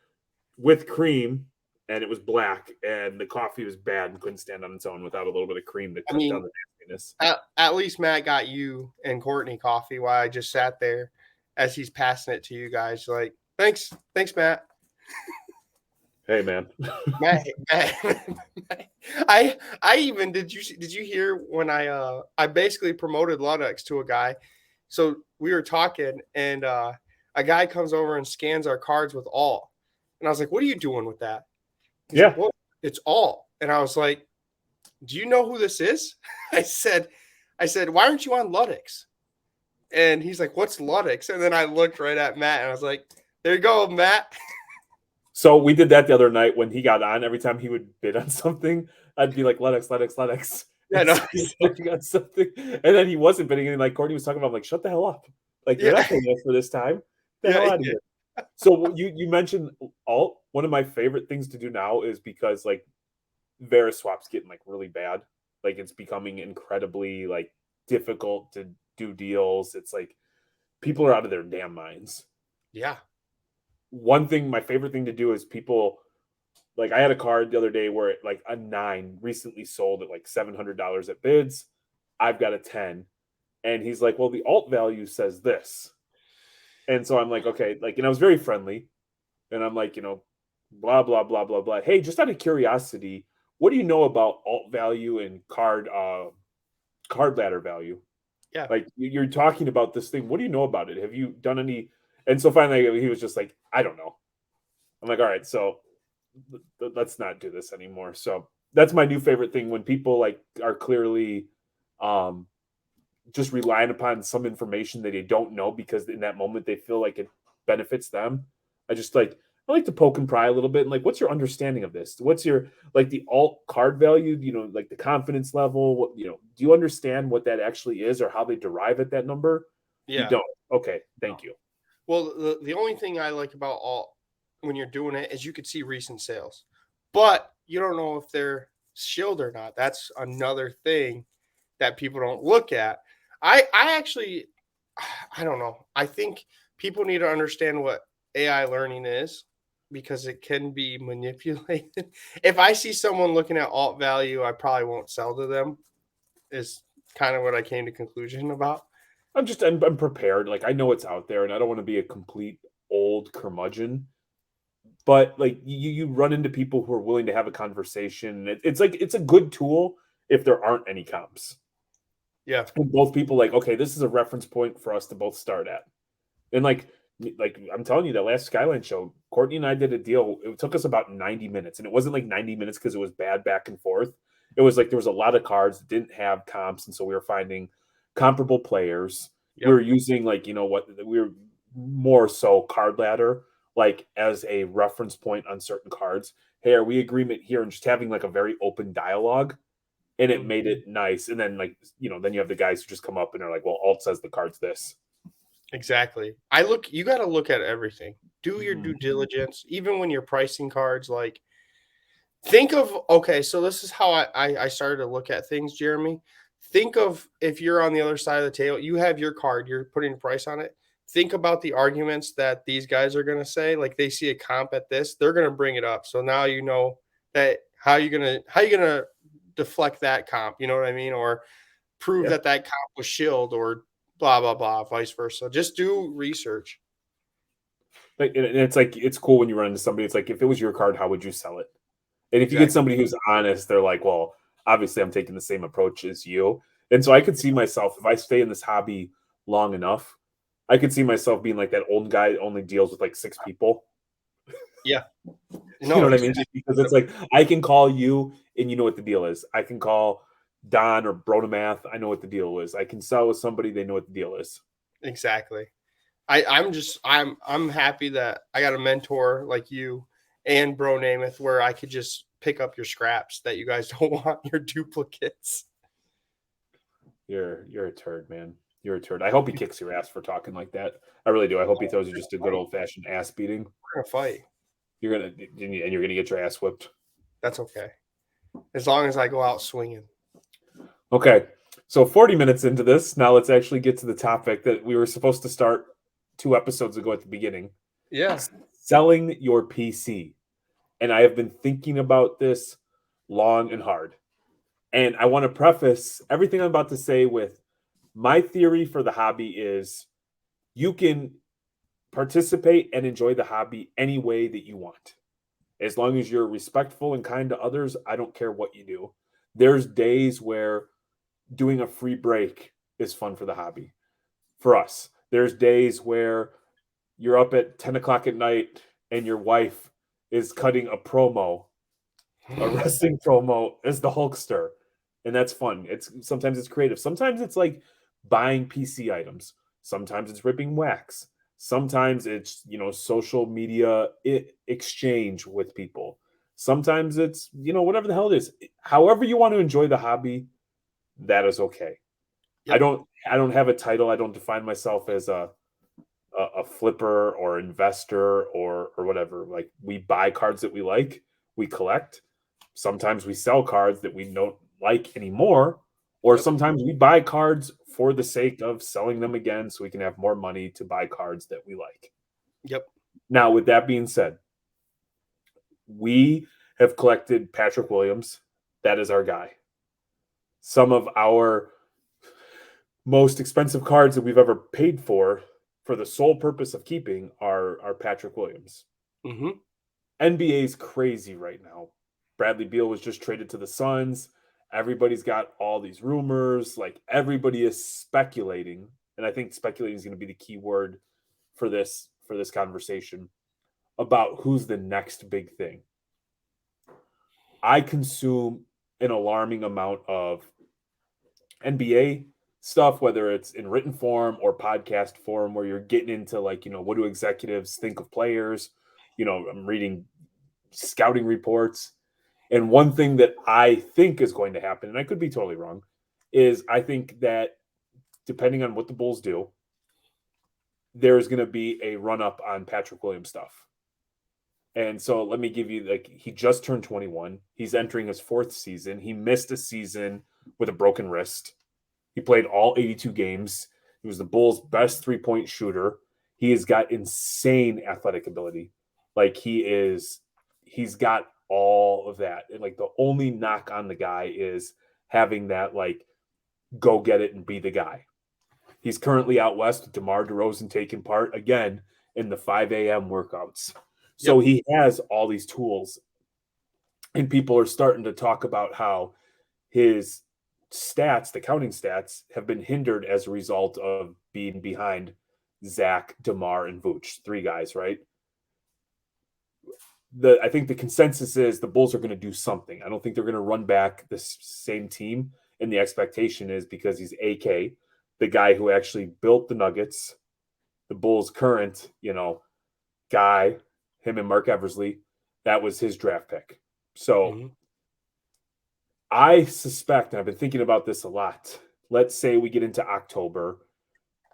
with cream, and it was black, and the coffee was bad and couldn't stand on its own without a little bit of cream to cut down the nastiness. At least Matt got you and Courtney coffee while I just sat there as he's passing it to you guys. Like, thanks, Matt. Hey man, Matt, I even did you hear when I basically promoted Ludex to a guy. So we were talking and a guy comes over and scans our cards with all. And I was like, "What are you doing with that?" He's like, well, it's all. And I was like, "Do you know who this is?" I said, "Why aren't you on Ludex?" And he's like, "What's Ludex?" And then I looked right at Matt and I was like, "There you go, Matt." So we did that the other night when he got on. Every time he would bid on something, I'd be like, Ludex. Yeah, no. He got something. And then he wasn't bidding. And like Courtney was talking about, I'm like, shut the hell up. Like, you're not paying us for this time. The hell out of here. So you mentioned alt. One of my favorite things to do now is because like Veriswap's getting like really bad. Like it's becoming incredibly like difficult to do deals. It's like people are out of their damn minds. Yeah. One thing, my favorite thing to do is people like I had a card the other day where like a 9 recently sold at like $700 at bids. I've got a 10. And he's like, well, the alt value says this. And so I'm like, okay, like, and I was very friendly. And I'm like, blah, blah, blah, blah, blah. Hey, just out of curiosity, what do you know about alt value and card ladder value? Yeah. Like you're talking about this thing. What do you know about it? Have you done any? And so finally he was just like, I don't know. I'm like, all right, so let's not do this anymore. So that's my new favorite thing when people like are clearly just relying upon some information that they don't know because in that moment they feel like it benefits them. I like to poke and pry a little bit and like, what's your understanding of this? What's your like the alt card value? Like the confidence level. What do you understand what that actually is or how they derive at that number? Yeah. You don't. Okay, thank you. Well, the only thing I like about alt when you're doing it is you could see recent sales, but you don't know if they're shilled or not. That's another thing that people don't look at. I don't know. I think people need to understand what AI learning is because it can be manipulated. If I see someone looking at alt value, I probably won't sell to them is kind of what I came to conclusion about. I'm prepared. Like I know it's out there and I don't want to be a complete old curmudgeon, but like you run into people who are willing to have a conversation. It's like, it's a good tool if there aren't any comps. Yeah. And both people like, okay, this is a reference point for us to both start at. And like I'm telling you, that last Skyline show, Courtney and I did a deal. It took us about 90 minutes and it wasn't like 90 minutes because it was bad back and forth. It was like, there was a lot of cards that didn't have comps. And so we were finding comparable players. Yep. We were using like, we were more so card ladder, like as a reference point on certain cards. Hey, are we agreement here? And just having like a very open dialogue. And it made it nice. And then like, then you have the guys who just come up and are like, well, alt says the card's this. Exactly. You got to look at everything. Do your due diligence, even when you're pricing cards. Like, think of, okay, so this is how I started to look at things, Jeremy. Think of if you're on the other side of the table, you have your card, you're putting a price on it. Think about the arguments that these guys are going to say. Like they see a comp at this, they're going to bring it up. So now you know that how you going to deflect that comp, you know what I mean? Or prove that comp was shilled or blah, blah, blah, vice versa. Just do research. And it's like, it's cool when you run into somebody. It's like, if it was your card, how would you sell it? And if you get somebody who's honest, they're like, well, obviously I'm taking the same approach as you. And so I could see myself, if I stay in this hobby long enough, I could see myself being like that old guy that only deals with like 6 people. Yeah. You know what I mean? Just because it's like I can call you and you know what the deal is. I can call Don or Brodomath. I know what the deal is. I can sell with somebody. They know what the deal is. Exactly. I'm happy that I got a mentor like you and Bro Namath where I could just pick up your scraps that you guys don't want, your duplicates. You're a turd, man. You're a turd. I hope he kicks your ass for talking like that. I really do. I hope he throws you just a good old fashioned ass beating. We're gonna fight. You're gonna get your ass whipped. That's okay. As long as I go out swinging. Okay. So 40 minutes into this, now let's actually get to the topic that we were supposed to start 2 episodes ago at the beginning. Yeah. Selling your PC. And I have been thinking about this long and hard. And I want to preface everything I'm about to say with my theory for the hobby is you can participate and enjoy the hobby any way that you want. As long as you're respectful and kind to others, I don't care what you do. There's days where doing a free break is fun for the hobby. For us, there's days where you're up at 10 o'clock at night and your wife is cutting a promo, a wrestling promo as the Hulkster. And that's fun. Sometimes it's creative. Sometimes it's like buying PC items. Sometimes it's ripping wax. Sometimes it's, social media exchange with people. Sometimes it's, whatever the hell it is. However you want to enjoy the hobby, that is okay. Yep. I don't have a title. I don't define myself as a flipper or investor or whatever. Like, we buy cards that we like, we collect. Sometimes we sell cards that we don't like anymore, or yep. Sometimes we buy cards for the sake of selling them again so we can have more money to buy cards that we like. Yep. Now, with that being said, we have collected Patrick Williams. That is our guy. Some of our most expensive cards that we've ever paid for the sole purpose of keeping are Patrick Williams. Mm-hmm. NBA is crazy right now. Bradley Beal was just traded to the Suns. Everybody's got all these rumors. Like, everybody is speculating, and I think speculating is going to be the key word for this conversation about who's the next big thing. I consume an alarming amount of NBA stuff, whether it's in written form or podcast form, where you're getting into like, what do executives think of players? I'm reading scouting reports. And one thing that I think is going to happen, and I could be totally wrong, is I think that depending on what the Bulls do, there's going to be a run up on Patrick Williams stuff. And so let me give you, he just turned 21. He's entering his 4th season. He missed a season with a broken wrist. He played all 82 games. He was the Bulls' best 3-point shooter. He has got insane athletic ability. Like, he's got all of that. And like, the only knock on the guy is having that, like, go get it and be the guy. He's currently out west with DeMar DeRozan taking part again in the 5 a.m. workouts. So he has all these tools, and people are starting to talk about how his stats, the counting stats, have been hindered as a result of being behind Zach, DeMar, and Vooch, 3 guys, right? I think the consensus is the Bulls are going to do something. I don't think they're going to run back this same team, and the expectation is because he's AK, the guy who actually built the Nuggets, the Bulls' current, guy, him and Mark Eversley, that was his draft pick. So I suspect, and I've been thinking about this a lot, let's say we get into October,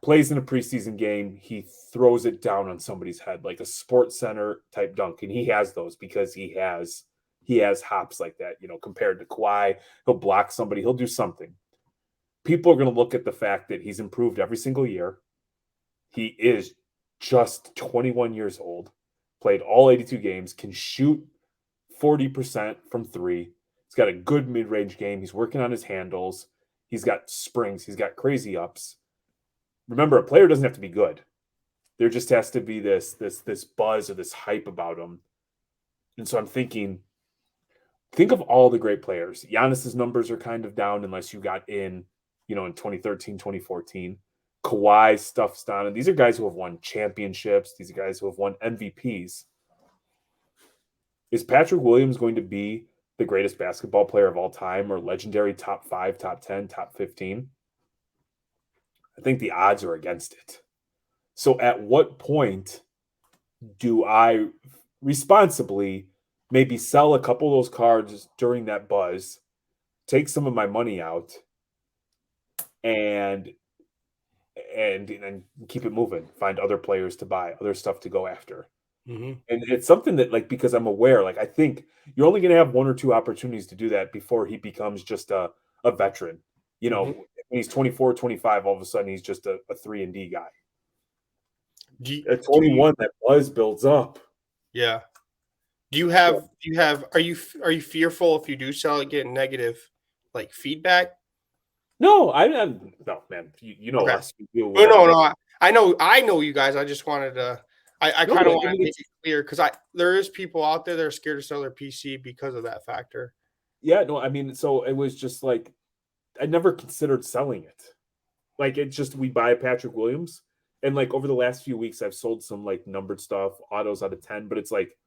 plays in a preseason game, he throws it down on somebody's head, like a Sports Center type dunk, and he has those because he has hops like that, compared to Kawhi. He'll block somebody, he'll do something. People are going to look at the fact that he's improved every single year. He is just 21 years old, played all 82 games, can shoot 40% from 3. He's got a good mid-range game. He's working on his handles. He's got springs. He's got crazy ups. Remember, a player doesn't have to be good. There just has to be this buzz or this hype about him. And so I'm thinking, think of all the great players. Giannis's numbers are kind of down unless you got in in 2013, 2014. Kawhi, stuff Stan, and these are guys who have won championships. These are guys who have won MVPs. Is Patrick Williams going to be the greatest basketball player of all time or legendary top 5, top 10, top 15? I think the odds are against it. So at what point do I responsibly maybe sell a couple of those cards during that buzz, take some of my money out, and keep it moving, find other players to buy, other stuff to go after? Mhm. And it's something that, like, because I'm aware, like, I think you're only going to have one or two opportunities to do that before he becomes just a veteran. Mhm. When he's 24, 25, all of a sudden he's just a 3-and-D guy. At Do you 21, that buzz builds up. yeah. Yeah. Are you fearful if you do sell it getting negative like feedback? No, no, man. You know Okay. us. We deal with Oh, no, whatever. no. I know you guys. I just wanted to. I No, kind of I want to mean, make it clear because there is people out there that are scared to sell their PC because of that factor. yeah, no, I mean, so it was just like I never considered selling it. Like, it's just we buy Patrick Williams, and like over the last few weeks, I've sold some like numbered stuff, autos out of 10, but it's like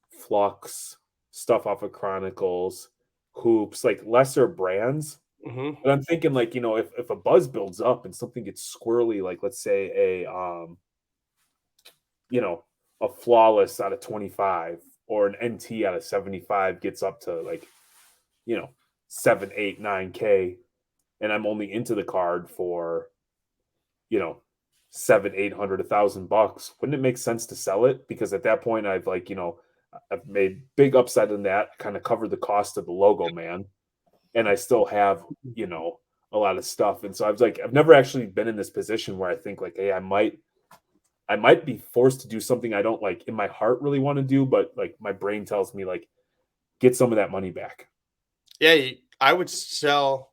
Flux, stuff off of Chronicles, Hoops, like lesser brands. Hmm. But I'm thinking, like, if a buzz builds up and something gets squirrely, like let's say you know, a flawless out of 25 or an NT out of 75 gets up to like, you know, 7, 8, 9K, and I'm only into the card for, you know, 7, 800, $1,000. Wouldn't it make sense to sell it? Because at that point I've like, I've made big upside in that, kind of covered the cost of the logo, man. And I still have, a lot of stuff. And so I was like, I've never actually been in this position where I think like, hey, I might be forced to do something I don't like in my heart really want to do, but like my brain tells me like get some of that money back. Yeah, I would sell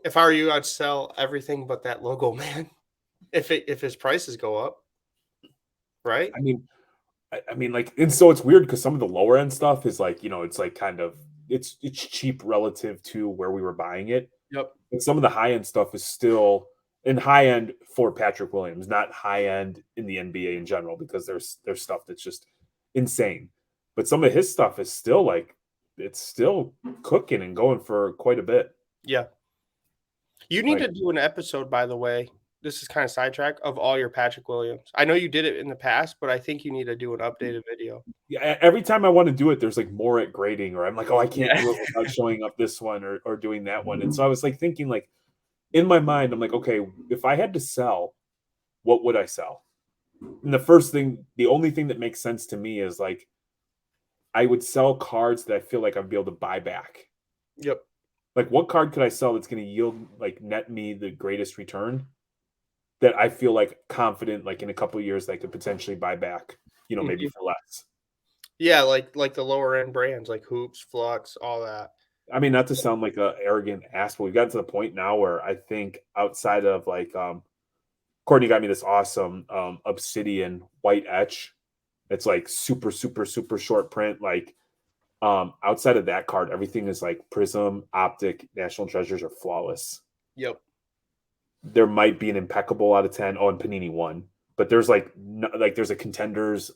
if I were you. I'd sell everything but that logo, man. If his prices go up, right? I mean, like, and so it's weird because some of the lower end stuff is like, it's like kind of it's cheap relative to where we were buying it. Yep. And some of the high end stuff is still in high end for Patrick Williams, not high end in the NBA in general, because there's stuff that's just insane. But some of his stuff is still like it's still cooking and going for quite a bit. Yeah. You need Like, to do an episode, by the way. This is kind of sidetrack of all your Patrick Williams. I know you did it in the past, but I think you need to do an updated video. yeah, every time I want to do it, there's like more at grading, or I'm like, oh, I can't Yeah. do it without showing up this one or doing that one. And so I was like thinking, like, in my mind, I'm like, okay, if I had to sell, what would I sell? And the only thing that makes sense to me is like I would sell cards that I feel like I'd be able to buy back. Yep. Like, what card could I sell that's going to yield like net me the greatest return that I feel like confident, like in a couple of years, that I could potentially buy back, maybe Mhm. for less. Yeah, like the lower end brands like Hoops, Flux, all that. I mean, not to sound like a arrogant ass, but we've gotten to the point now where I think outside of like Courtney got me this awesome obsidian white etch. It's like super, super, super short print. Like outside of that card, everything is like Prism, Optic, National Treasures are flawless. Yep. There might be an impeccable out of 10. Oh, and Panini 1. But there's like there's a Contenders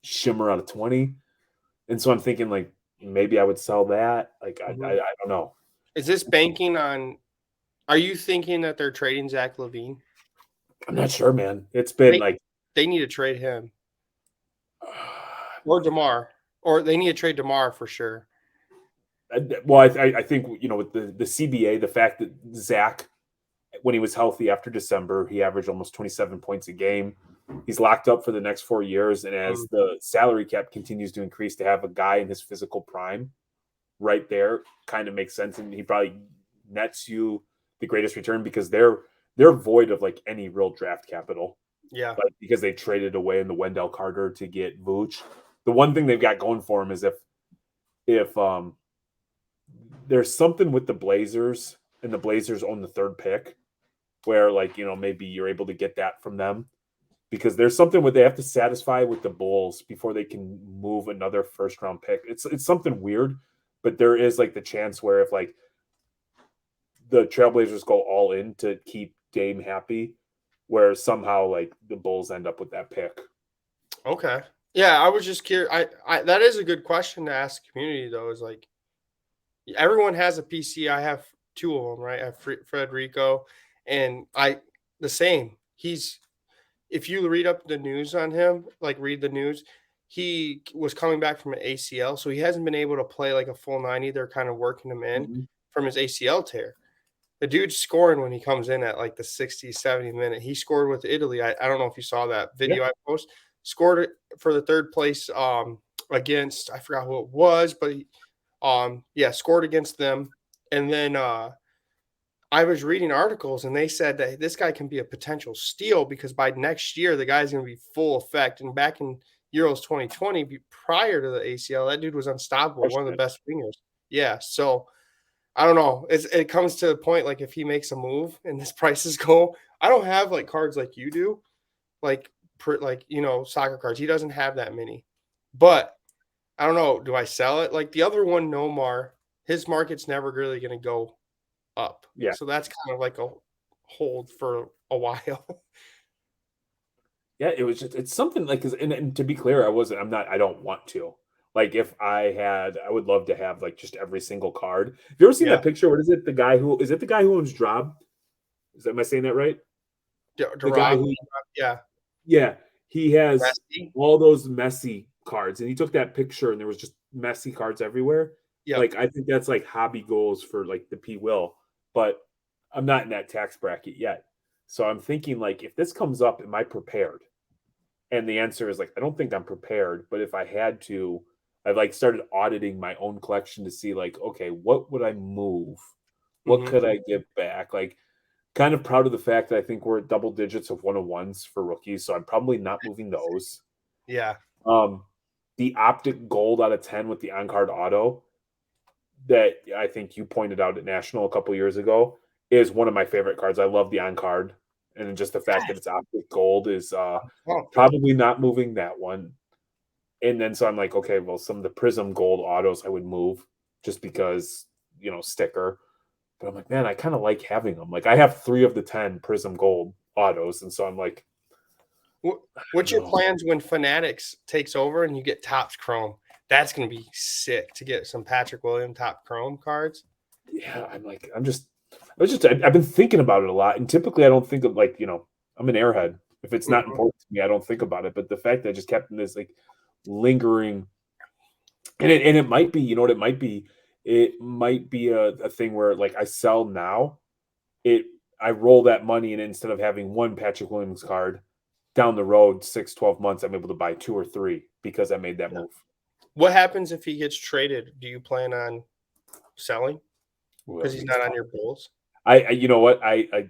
shimmer out of 20. And so I'm thinking like maybe I would sell that. Like I Mhm. I don't know. Is this banking on? Are you thinking that they're trading Zach Levine? I'm not sure, man. It's been They like they need to trade him or Demar, or they need to trade Demar for sure. well, I think with the CBA, the fact that Zach, when he was healthy after December, he averaged almost 27 points a game. He's locked up for the next 4 years, and as the salary cap continues to increase, to have a guy in his physical prime right there kind of makes sense, and he probably nets you the greatest return because they're void of like any real draft capital. Yeah. Like, because they traded away in the Wendell Carter to get Vooch. The one thing they've got going for him is if there's something with the Blazers and the Blazers own the third pick where like, maybe you're able to get that from them because there's something where they have to satisfy with the Bulls before they can move another first round pick. It's something weird, but there is like the chance where if like the Trailblazers go all in to keep Dame happy, where somehow like the Bulls end up with that pick. Okay. Yeah, I was just curious. I that is a good question to ask the community though. Is like everyone has a PC. I have two of them, right? I have Frederico, and the same. He's if you read up the news on him, like read the news, he was coming back from an ACL, so he hasn't been able to play like a full 90. They're kind of working him in from his ACL tear. The dude's scoring when he comes in at like the 60, 70 minute. He scored with Italy. I don't know if you saw that video I post. Scored for the third place against, I forgot who it was, but scored against them. And then I was reading articles and they said that this guy can be a potential steal because by next year the guy's going to be full effect. And back in Euros 2020, prior to the ACL, that dude was unstoppable, one of the best wingers. Yeah, so I don't know. It comes to the point like if he makes a move and his prices go, I don't have like cards like you do, like soccer cards. He doesn't have that many, but I don't know. Do I sell it? Like the other one, Nomar, his market's never really going to go up. Yeah. So that's kind of like a hold for a while. Yeah, it's something like, and to be clear, I don't want to. Like if I would love to have like just every single card. Have you ever seen that picture? What is it? The guy who owns Drob? Am I saying that right? The guy who, yeah, he has Messi. all those messy cards, and he took that picture, and there was just messy cards everywhere. Yeah, like I think that's like hobby goals for like the P Will, but I'm not in that tax bracket yet. So I'm thinking like, if this comes up, am I prepared? And the answer is like, I don't think I'm prepared. But if I had to, I've like started auditing my own collection to see like, okay, what would I move? What could I give back? Like, kind of proud of the fact that I think we're at double digits of 101s for rookies. So I'm probably not moving those. Yeah. The optic gold out of 10 with the on-card auto that I think you pointed out at National a couple years ago is one of my favorite cards. I love the on-card. And just the fact that it's optic gold is probably not moving that one. And then so I'm like, okay, well, some of the Prism gold autos I would move just because, sticker. But I'm like, man, I kind of like having them. Like I have 3 of the 10 Prism gold autos. And so I'm like, what's your plans when Fanatics takes over and you get Topps Chrome? That's going to be sick to get some Patrick Williams Top Chrome cards. Yeah, I've been thinking about it a lot. And typically I don't think of like, I'm an airhead. If it's not important to me, I don't think about it. But the fact that I just kept in this like lingering, and it might be, you know what it might be? It might be a thing where like I sell now, I roll that money, and instead of having one Patrick Williams card down the road 6-12 months, I'm able to buy 2 or 3 because I made that move. What happens if he gets traded? Do you plan on selling because he's not on your Bulls? You know what? I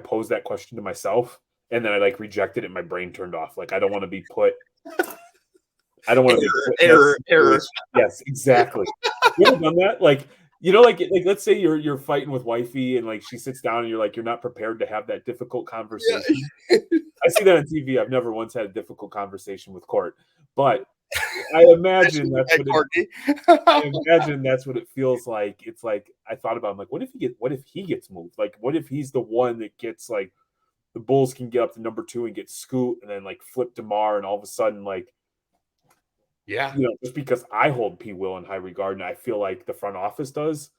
posed that question to myself, and then I like rejected it, and my brain turned off. Like I don't want to be put. I don't want to be put. Error. Yes, exactly. You ever done that? Like like let's say you're fighting with wifey, and like she sits down, and you're not prepared to have that difficult conversation. Yeah. I see that on TV. I've never once had a difficult conversation with Court, but I imagine that's what it feels like. It's like I thought about. I'm like, what if he gets moved? Like, what if he's the one that gets like the Bulls can get up to number 2 and get Scoot, and then like flip DeMar, and all of a sudden like, just because I hold P. Will in high regard, and I feel like the front office doesn't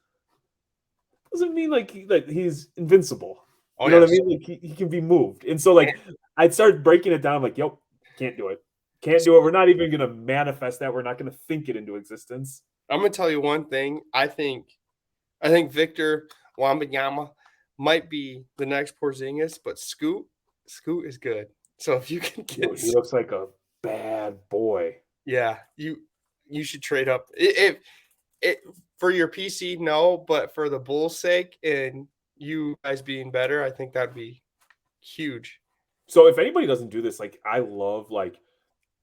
mean like he's invincible. You know what I mean? Like he can be moved, and so like I'd start breaking it down. I'm like, yep, can't do it. Can't do it. We're not even going to manifest that. We're not going to think it into existence. I'm going to tell you one thing. I think Victor Wembanyama might be the next Porzingis, but Scoot is good. So if you can get, he looks like a bad boy. Yeah, you should trade up. If for your PC, no, but for the Bulls' sake and you guys being better, I think that'd be huge. So if anybody doesn't do this, like I love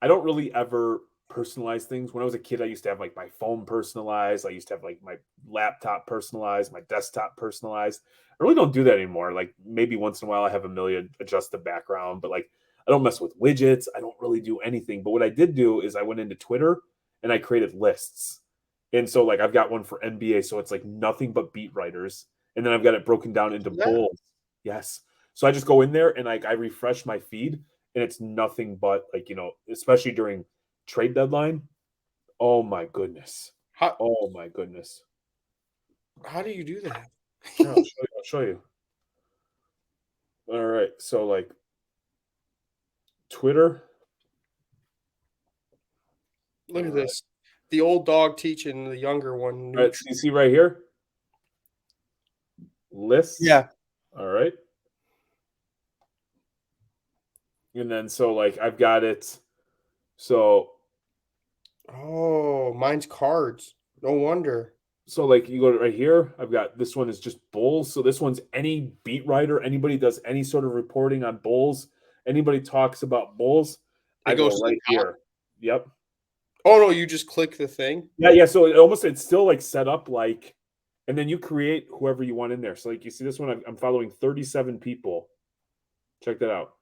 I don't really ever personalize things. When I was a kid, I used to have like my phone personalized. I used to have like my laptop personalized, my desktop personalized. I really don't do that anymore. Like maybe once in a while I have Amelia adjust the background, but like I don't mess with widgets. I don't really do anything. But what I did do is I went into Twitter and I created lists. And so like I've got one for NBA, so it's like nothing but beat writers, and then I've got it broken down into Do that? bulls. Yes. So I just go in there and like I refresh my feed, and it's nothing but like especially during trade deadline. Oh my goodness. How Oh my goodness. do you do that? Yeah, I'll show you. I'll show you. All right. So like Twitter. Look at All right. this. The old dog teaching the younger one. All right. So you see right here? Lists. Yeah. All right. And then so like I've got it. So Oh, mine's cards. No wonder. so like you go right here, I've got this one is just bulls. So this one's any beat writer, anybody does any sort of reporting on bulls, anybody talks about bulls, It I go goes to the right top? here. Yep. Oh no, you just click the thing. Yeah. So it's still like set up like, and then you create whoever you want in there. So like you see this one, I'm following 37 people. Check that out.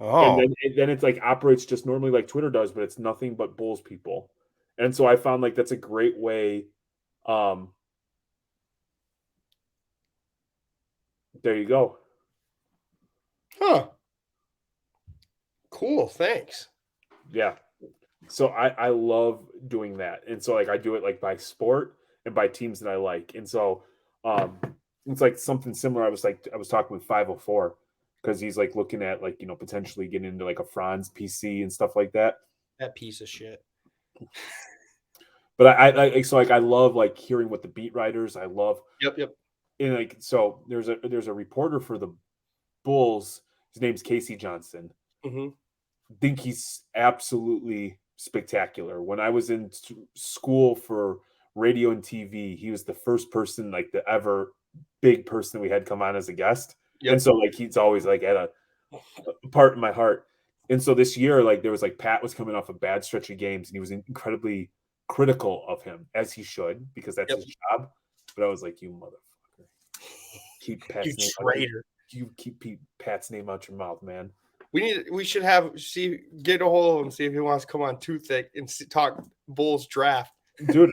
And Oh, then it's like operates just normally like Twitter does, but it's nothing but bulls people. And so I found like that's a great way. There you go. huh. Cool. Thanks. Yeah. So I love doing that. And so like I do it like by sport and by teams that I like. And so it's like something similar. I was talking with 504 because he's like looking at like, potentially getting into like a Franz PC and stuff like that. That piece of shit. But I love like hearing what the beat writers, I love. Yep. And like so there's a reporter for the Bulls. His name's Casey Johnson. Mm-hmm. Think he's absolutely spectacular. When I was in school for radio and TV, he was the first person, like the ever big person we had come on as a guest. Yep. And so like he's always like at a part in my heart. And so this year, like there was like Pat was coming off a bad stretch of games and he was incredibly critical of him, as he should, because that's his job. But I was like, you motherfucker. Keep Pat's name traitor. You keep Pat's name out your mouth, man. We should get a hold of him, see if he wants to come on Too Thick and talk Bulls draft. Dude,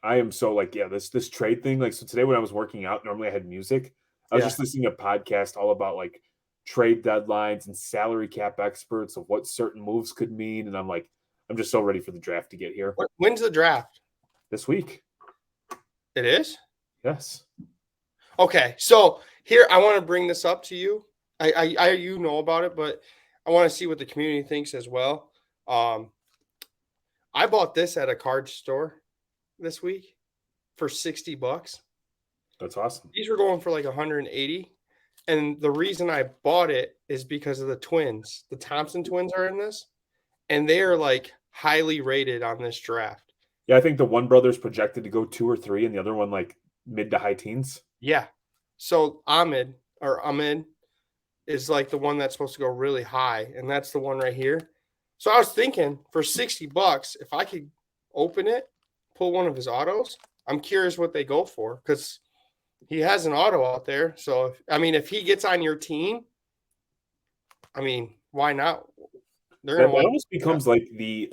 I am so like, yeah, this trade thing. Like, so today when I was working out, normally I had music. I was just listening to a podcast all about like trade deadlines and salary cap experts of what certain moves could mean. And I'm just so ready for the draft to get here. When's the draft? This week. It is? Yes. Okay. So here, I want to bring this up to you. I you know about it, but I want to see what the community thinks as well. I bought this at a card store this week for $60. That's awesome. These were going for like 180. And the reason I bought it is because of the twins. The Thompson twins are in this, and they are like highly rated on this draft. Yeah, I think the one brother's projected to go 2 or 3, and the other one like mid to high teens. Yeah. So Ahmed is like the one that's supposed to go really high, and that's the one right here. So I was thinking for $60, if I could open it, pull one of his autos, I'm curious what they go for because he has an auto out there. So if he gets on your team, why not? They're gonna almost becomes like the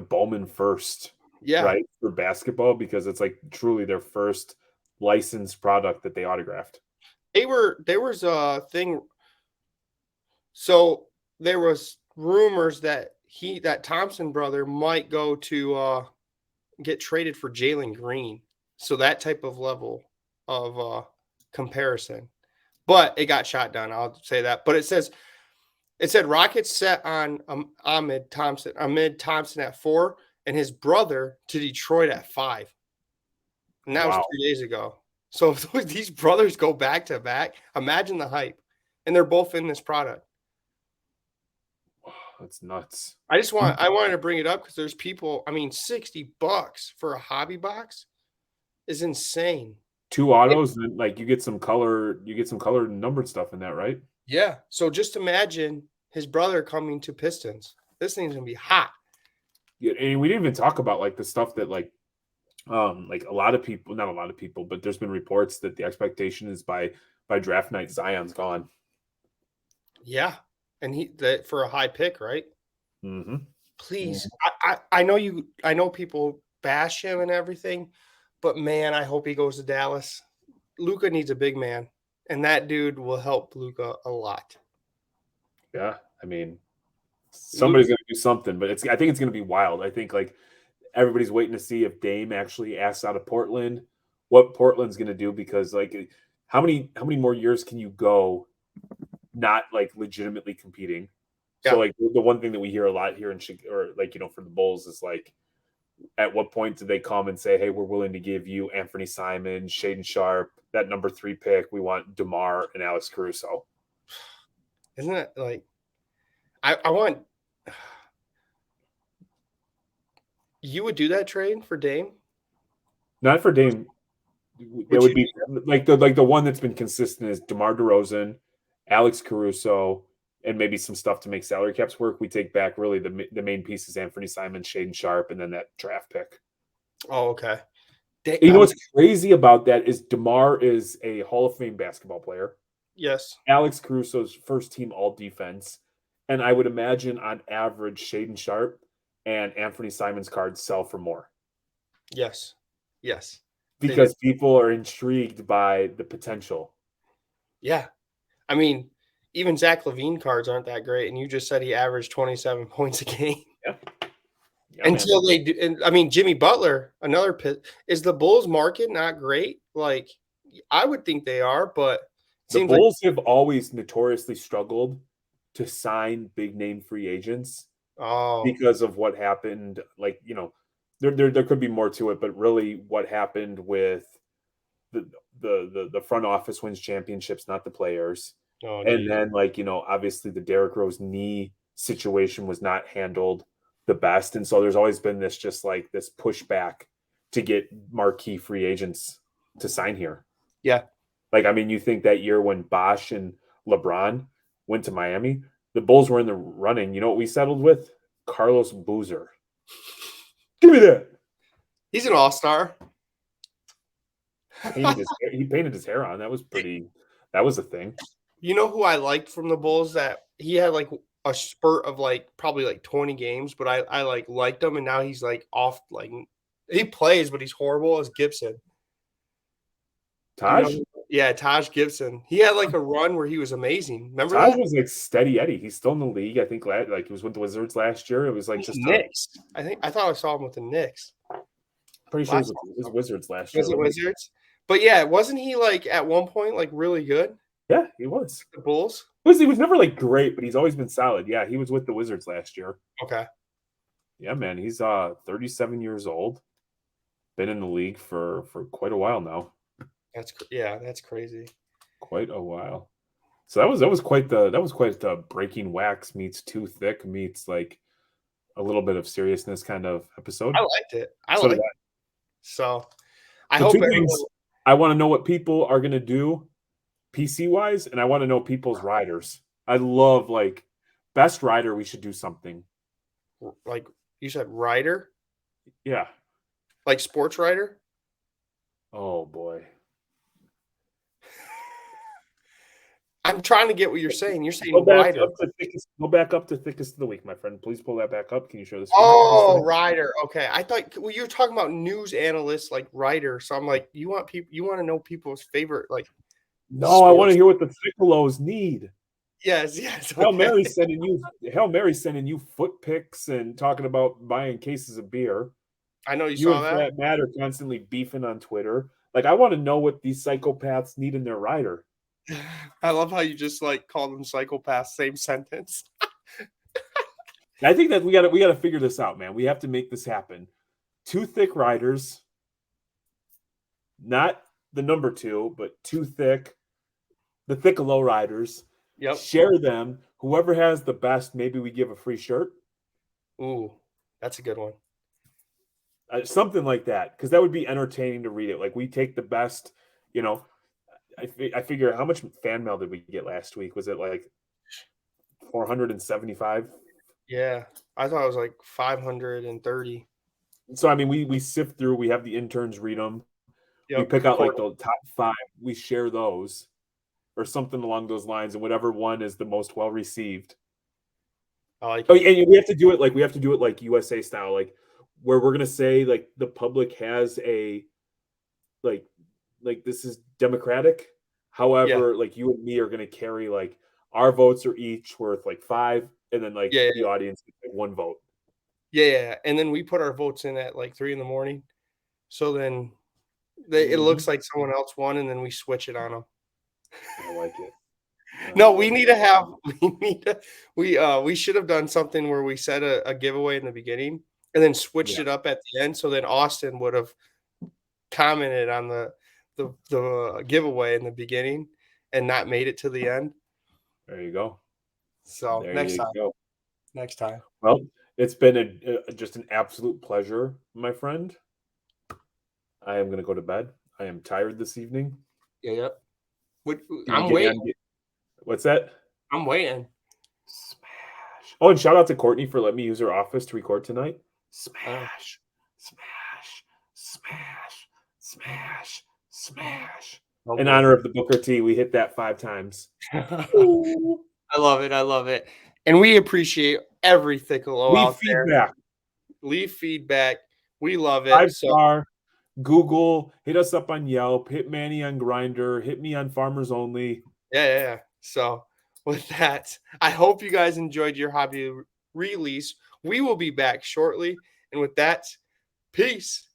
Bowman first, right, for basketball, because it's like truly their first licensed product that they autographed. There was a thing. So there was rumors that that Thompson brother might go to get traded for Jalen Green. So that type of level of comparison, but it got shot down. I'll say that. But it said Rockets set on Ahmed Thompson at 4 and his brother to Detroit at 5. And that was 3 days ago. So if these brothers go back to back, imagine the hype. And they're both in this product. That's nuts. I wanted to bring it up because there's people, $60 for a hobby box is insane. 2 autos, and like you get some color and numbered stuff in that, right? Yeah. So just imagine his brother coming to Pistons. This thing's gonna be hot. Yeah, and we didn't even talk about like the stuff that like a lot of people, not a lot of people, but there's been reports that the expectation is by draft night Zion's gone. Yeah. And for a high pick, right? Mm-hmm. Please. I know people bash him and everything. But man, I hope he goes to Dallas. Luka needs a big man, and that dude will help Luka a lot. Yeah, I mean, somebody's going to do something, but I think it's going to be wild. I think like everybody's waiting to see if Dame actually asks out of Portland, what Portland's going to do, because like how many more years can you go not like legitimately competing? Yeah. So like the one thing that we hear a lot here in or like for the Bulls is like, at what point did they come and say, hey, we're willing to give you Anthony Simon, Shaden Sharp, that number 3 pick? We want DeMar and Alex Caruso. Isn't it like I want you would do that trade for Dame? Not for Dame. It would be like the one that's been consistent is DeMar DeRozan, Alex Caruso, and maybe some stuff to make salary caps work. We take back really the main piece is Anthony Simon, Shaden Sharp, and then that draft pick. Oh, okay. You know what's crazy about that is DeMar is a Hall of Fame basketball player. Yes. Alex Caruso's first team all defense. And I would imagine on average, Shaden Sharp and Anthony Simon's cards sell for more. Yes. Yes. Because people are intrigued by the potential. Yeah. I mean, even Zach LaVine cards aren't that great. And you just said he averaged 27 points a game. Yeah. Until they do. And I mean, Jimmy Butler, another pit. Is the Bulls market not great? Like, I would think they are, but the Bulls have always notoriously struggled to sign big name free agents because of what happened. Like, there could be more to it, but really what happened with the front office wins championships, not the players. And then obviously the Derrick Rose knee situation was not handled the best. And so there's always been this pushback to get marquee free agents to sign here. Yeah. Like, I mean, you think that year when Bosh and LeBron went to Miami, the Bulls were in the running. You know what we settled with? Carlos Boozer. Give me that. He's an all-star. He painted his hair on. That was a thing. You know who I liked from the Bulls that he had like a spurt of like probably like 20 games, but I liked him, and now he's like off, like he plays, but he's horrible as Gibson. Taj? Yeah, Taj Gibson. He had like a run where he was amazing. Remember Taj that? was like steady Eddie. He's still in the league. I think like he was with the Wizards last year. It was like just Knicks. I thought I saw him with the Knicks. Pretty sure it was Wizards last year. Was it Wizards? But yeah, wasn't he like at one point like really good? Yeah, he was. The Bulls? He was never like great, but he's always been solid. Yeah, he was with the Wizards last year. Okay. Yeah, man. He's 37 years old. Been in the league for quite a while now. That's crazy. Quite a while. So that was quite the breaking wax meets too thick meets like a little bit of seriousness kind of episode. I liked it. So I hope I want to know what people are gonna do PC wise, and I want to know people's riders. I love like best rider. We should do something. Like you said, rider? Yeah. Like sports writer? Oh boy. I'm trying to get what you're saying. You're saying go back up to thickest of the week, my friend. Please pull that back up. Can you show this? Oh, rider. Okay. I thought you were talking about news analysts like writer. So I'm like, you want to know people's favorite like. No, sports. I want to hear what the Thiccelos need. Yes. Okay. Hail Mary sending you foot pics and talking about buying cases of beer. I know you saw that. Fat Matt are constantly beefing on Twitter. Like, I want to know what these psychopaths need in their rider. I love how you just like call them psychopaths, same sentence. I think that we got to figure this out, man. We have to make this happen. 2 thick riders, not the number 2, but 2 thick, the Thiccelo riders. Yep. Share them. Whoever has the best, maybe we give a free shirt. Ooh, that's a good one. Something like that, because that would be entertaining to read it. Like, we take the best, I figure, how much fan mail did we get last week? Was it like 475? Yeah, I thought it was like 530. So, I mean, we sift through. We have the interns read them. Yep. We pick out like the top 5. We share those or something along those lines, and whatever one is the most well received. I like and we have to do it like USA style. Like, where we're gonna say like the public has a like this is democratic. Yeah, However, like you and me are gonna carry like our votes are each worth like 5, and then like yeah, the audience gets like 1 vote. yeah. And then we put our votes in at like 3 in the morning. So then it looks Mhm. like someone else won, and then we switch it on them. I like it. I No, we like need it. to have we need to we should have done something where we set a giveaway in the beginning and then switched Yeah, it up at the end. So then Austin would have commented on the giveaway in the beginning and not made it to the end. there you go. So There you go. next time. Well, it's been just an absolute pleasure, my friend. I am gonna go to bed. I am tired this evening. Yeah, yep. Gonna I'm get waiting. on. What's that? I'm waiting. Smash. Oh, and shout out to Courtney for letting me use her office to record tonight. Oh, Smash, smash, smash, smash, smash. oh In boy. honor of the Booker T, we hit that 5 times. I love it. I love it. And we appreciate every Thiccelo Leave out there. feedback. Leave feedback. We love it. 5 So star. Google. Hit us up on Yelp. Hit Manny on Grinder. Hit me on Farmers Only. yeah. So with that, I hope you guys enjoyed your hobby release. We will be back shortly. And with that, peace.